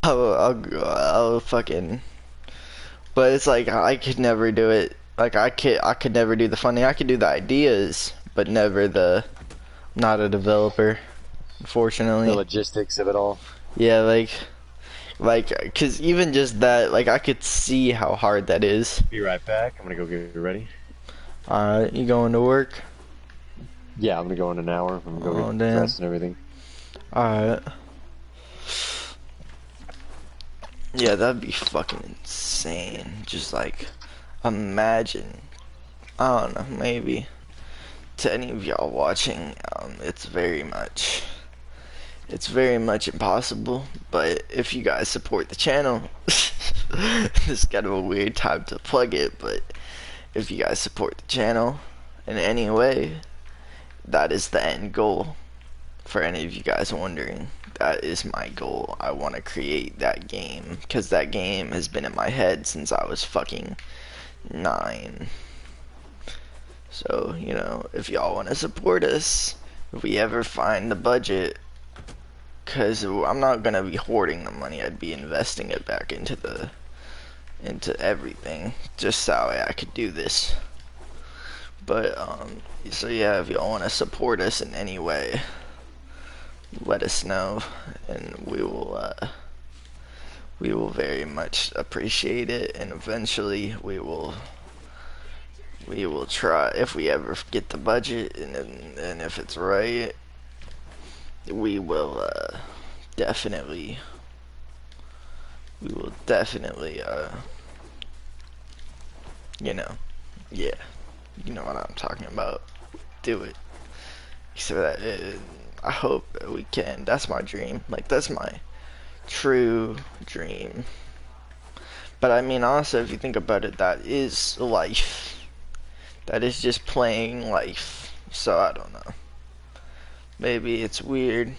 [SPEAKER 2] I'll fucking. But it's like I could never do it. Like I could never do the funding. I could do the ideas, but never the. Not a developer, unfortunately.
[SPEAKER 1] The logistics of it all.
[SPEAKER 2] Yeah, like, cause even just that, like I could see how hard that is.
[SPEAKER 1] Be right back. I'm gonna go get ready.
[SPEAKER 2] Alright, you going to work?
[SPEAKER 1] Yeah, I'm gonna go in an hour. I'm gonna go get dressed and everything.
[SPEAKER 2] Alright. Yeah, that'd be fucking insane. Just like, imagine. I don't know, maybe. To any of y'all watching, it's very much impossible, but if you guys support the channel, this is kind of a weird time to plug it, but if you guys support the channel in any way, that is the end goal. For any of you guys wondering, that is my goal. I want to create that game, because that game has been in my head since I was fucking 9. So, you know, if y'all want to support us, if we ever find the budget, because I'm not going to be hoarding the money, I'd be investing it back into everything, just so I could do this. But, so yeah, if y'all want to support us in any way, let us know, and we will very much appreciate it, and eventually we will try, if we ever get the budget, and if it's right, we will definitely you know, yeah, you know what I'm talking about, do it. So that I hope we can. That's my dream. Like, that's my true dream. But I mean, also, if you think about it, that is life. That is just playing life. So I don't know. Maybe it's weird.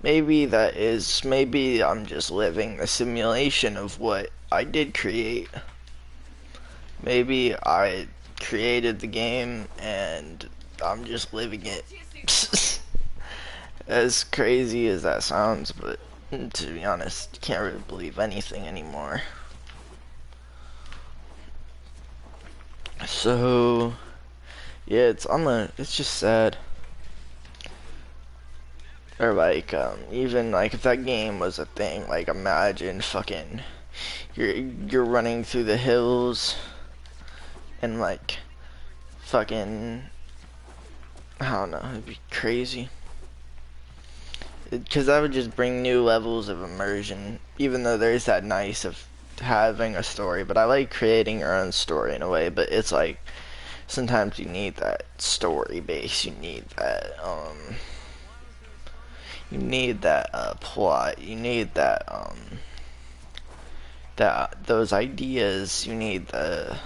[SPEAKER 2] Maybe I'm just living the simulation of what I did create. Maybe I created the game and I'm just living it. As crazy as that sounds, but to be honest, you can't really believe anything anymore. So yeah, it's just sad. Or like, even like if that game was a thing, like imagine fucking you're running through the hills and like fucking, I don't know, it'd be crazy. Because that would just bring new levels of immersion, even though there's that nice of having a story. But I like creating your own story in a way, but it's like, sometimes you need that story base, you need that, plot, you need that, those ideas, you need the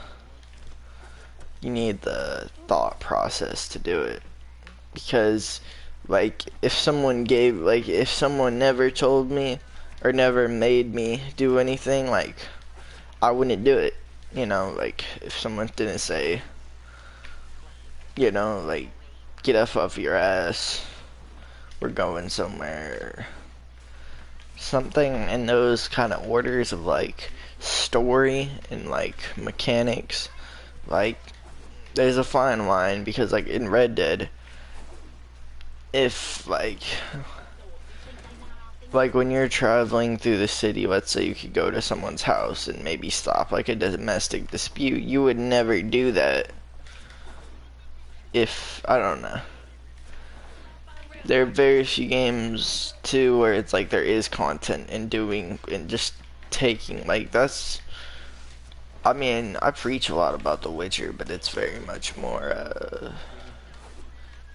[SPEAKER 2] thought process to do it. Because like if someone never told me or never made me do anything, like I wouldn't do it. You know, like if someone didn't say, you know, like get up off your ass, we're going somewhere, something in those kind of orders of like story and like mechanics. Like there's a fine line, because like in Red Dead, if like when you're traveling through the city, let's say you could go to someone's house and maybe stop like a domestic dispute, you would never do that if, I don't know. There are very few games too where it's like there is content in doing and just taking, like that's, I mean, I preach a lot about The Witcher, but it's very much more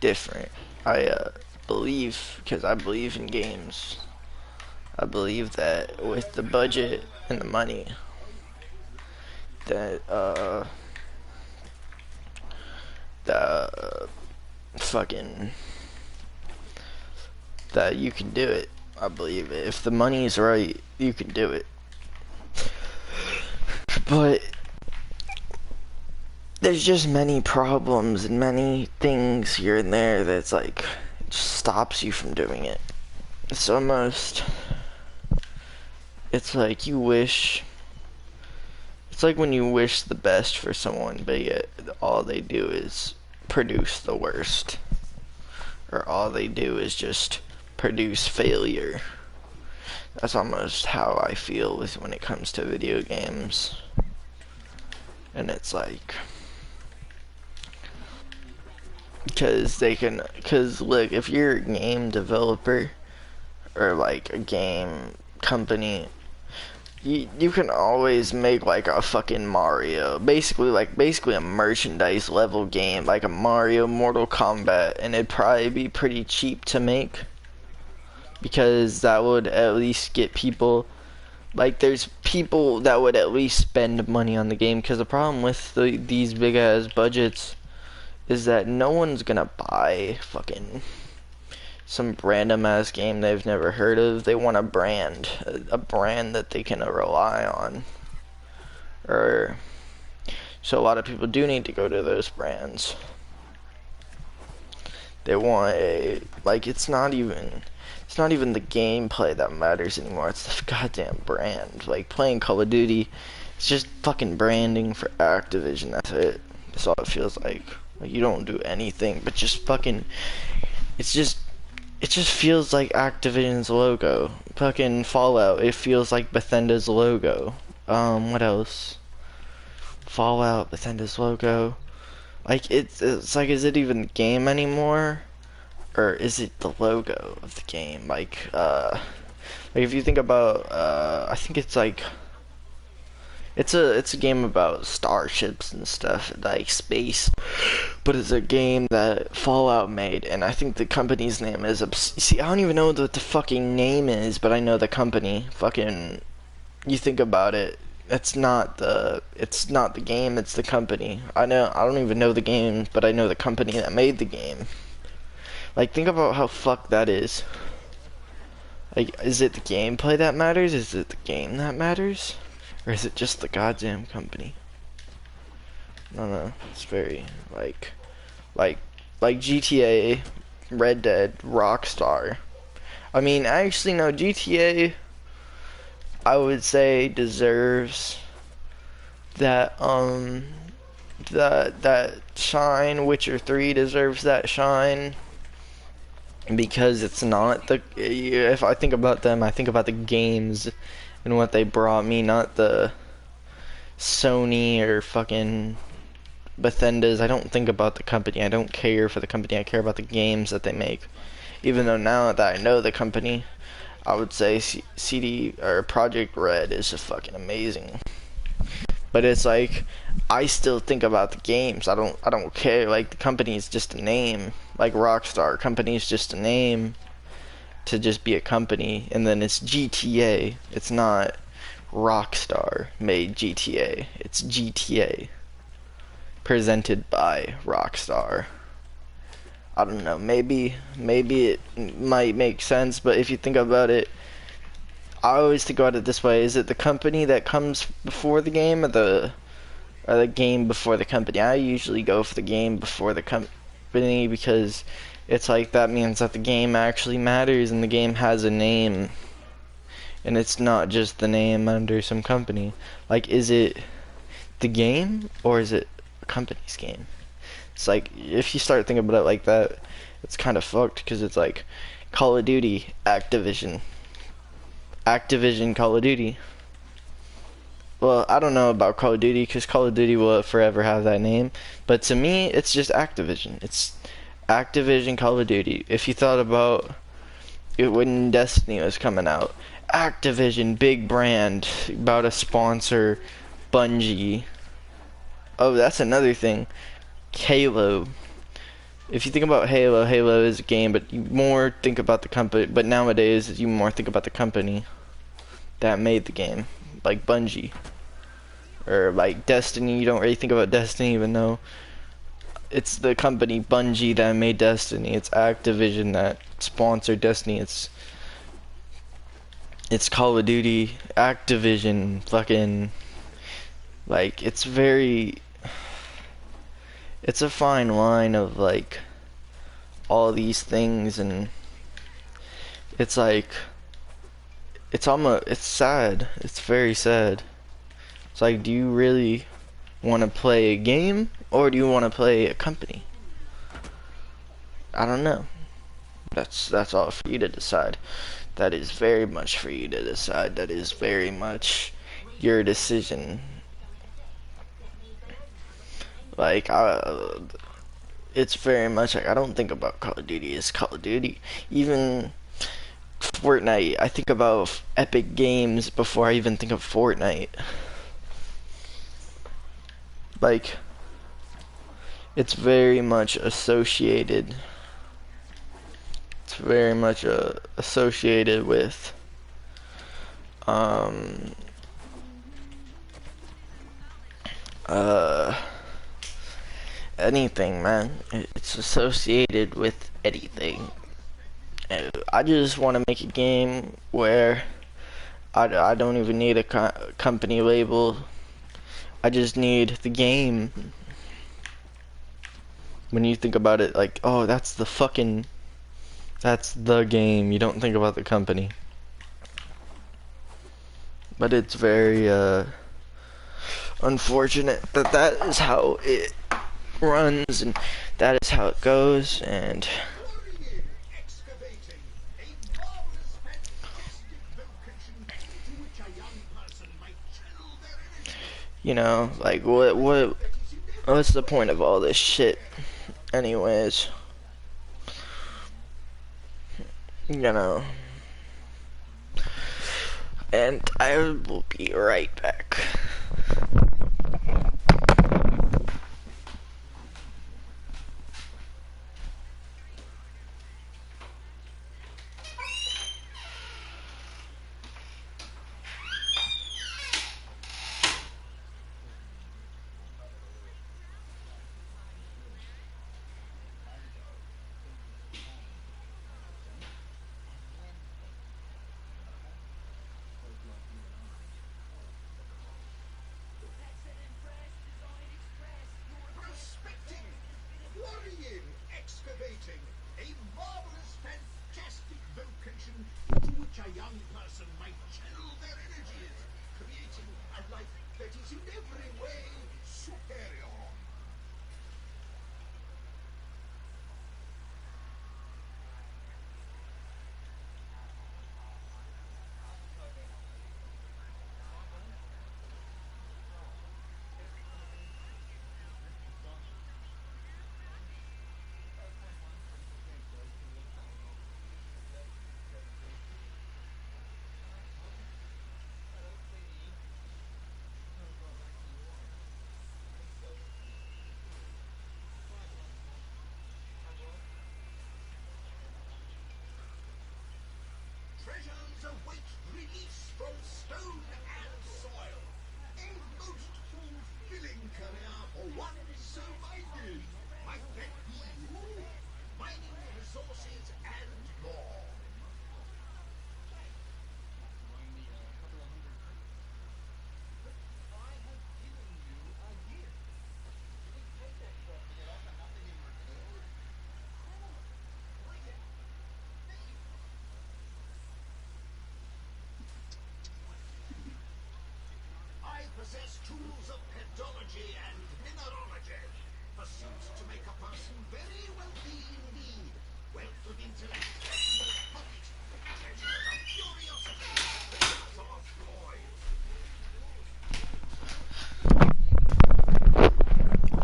[SPEAKER 2] different. I believe, because I believe in games, I believe that with the budget and the money, that the fucking, that you can do it. I believe it. If the money's right, you can do it. But there's just many problems and many things here and there that's like, it just stops you from doing it. It's almost, it's like you wish, it's like when you wish the best for someone, but yet all they do is produce the worst. Or all they do is just produce failure. That's almost how I feel with when it comes to video games. And it's like, because look, if you're a game developer or like a game company, you can always make like a fucking Mario, basically a merchandise level game, like a Mario, Mortal Kombat, and it'd probably be pretty cheap to make, because that would at least get people, like there's people that would at least spend money on the game. Because the problem with these big ass budgets is that no one's gonna buy fucking some random ass game they've never heard of. They want a brand that they can rely on. Or so a lot of people do need to go to those brands. They want a, like, it's not even the gameplay that matters anymore. It's the goddamn brand. Like playing Call of Duty, it's just fucking branding for Activision. That's it. That's all it feels like. Like you don't do anything but just fucking, it just feels like Activision's logo. Fucking Fallout, it feels like Bethesda's logo. What else? Fallout, Bethesda's logo. Like it's like, is it even the game anymore, or is it the logo of the game? Like if you think about, I think it's like, it's a game about starships and stuff, like space, but it's a game that Fallout made, and I think the company's name is see, I don't even know what the fucking name is, but I know the company. Fucking, you think about it, it's not the game, it's the company. I don't even know the game, but I know the company that made the game. Like, think about how fucked that is. Like, is it the gameplay that matters? Is it the game that matters? Or is it just the goddamn company? I don't know. It's very, like GTA, Red Dead, Rockstar. I mean, actually, no, GTA, I would say, deserves that, that shine. Witcher 3 deserves that shine. Because it's not the, if I think about them, I think about the games and what they brought me, not the Sony or fucking Bethesda's, I don't think about the company. I don't care for the company. I care about the games that they make. Even though now that I know the company, I would say CD or Project Red is just fucking amazing. But it's like I still think about the games. I don't care. Like the company is just a name. Like Rockstar, company is just a name to just be a company, and then it's GTA. It's not Rockstar made GTA. It's GTA presented by Rockstar. I don't know. Maybe it might make sense, but if you think about it, I always think about it this way: is it the company that comes before the game, or the game before the company? I usually go for the game before the company because it's like that means that the game actually matters and the game has a name, and it's not just the name under some company. Like, is it the game or is it a company's game? It's like, if you start thinking about it like that, it's kind of fucked, because it's like Call of Duty, Activision, Call of Duty. Well, I don't know about Call of Duty, because Call of Duty will forever have that name, but to me, it's just Activision. It's Activision Call of Duty. If you thought about it when Destiny was coming out, Activision, big brand, about to sponsor Bungie. Oh, that's another thing. Halo. If you think about Halo, Halo is a game, but you more think about the company. But nowadays, you more think about the company that made the game, like Bungie, or like Destiny. You don't really think about Destiny, even though it's the company Bungie that made Destiny. It's Activision that sponsored Destiny. It's Call of Duty, Activision, fucking, like, it's a fine line of like all these things, and it's like it's sad. It's very sad. It's like, do you really want to play a game or do you want to play a company? I don't know. That's all for you to decide. That is very much for you to decide. That is very much your decision. Like, it's very much like, I don't think about Call of Duty as Call of Duty. Even Fortnite, I think about Epic Games before I even think of Fortnite. Like, it's very much associated. It's very much associated with uh anything, man. It's associated with anything. I just want to make a game where I don't even need a company label. I just need the game. When you think about it, like, oh, that's the game. You don't think about the company. But it's very unfortunate that that is how it runs, and that is how it goes, and you know, like, what's the point of all this shit anyways? You know. And I will be right back.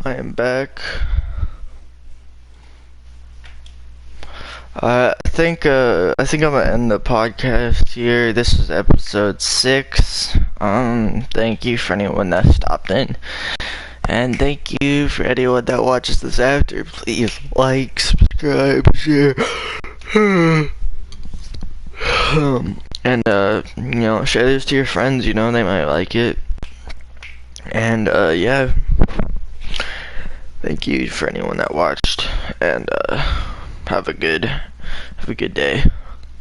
[SPEAKER 2] I am back. I think I'm gonna end the podcast here. This is episode 6. Thank you for anyone that stopped in. And thank you for anyone that watches this after. Please like, subscribe, share. And share this to your friends, they might like it. And yeah. Thank you for anyone that watched, and have a good day.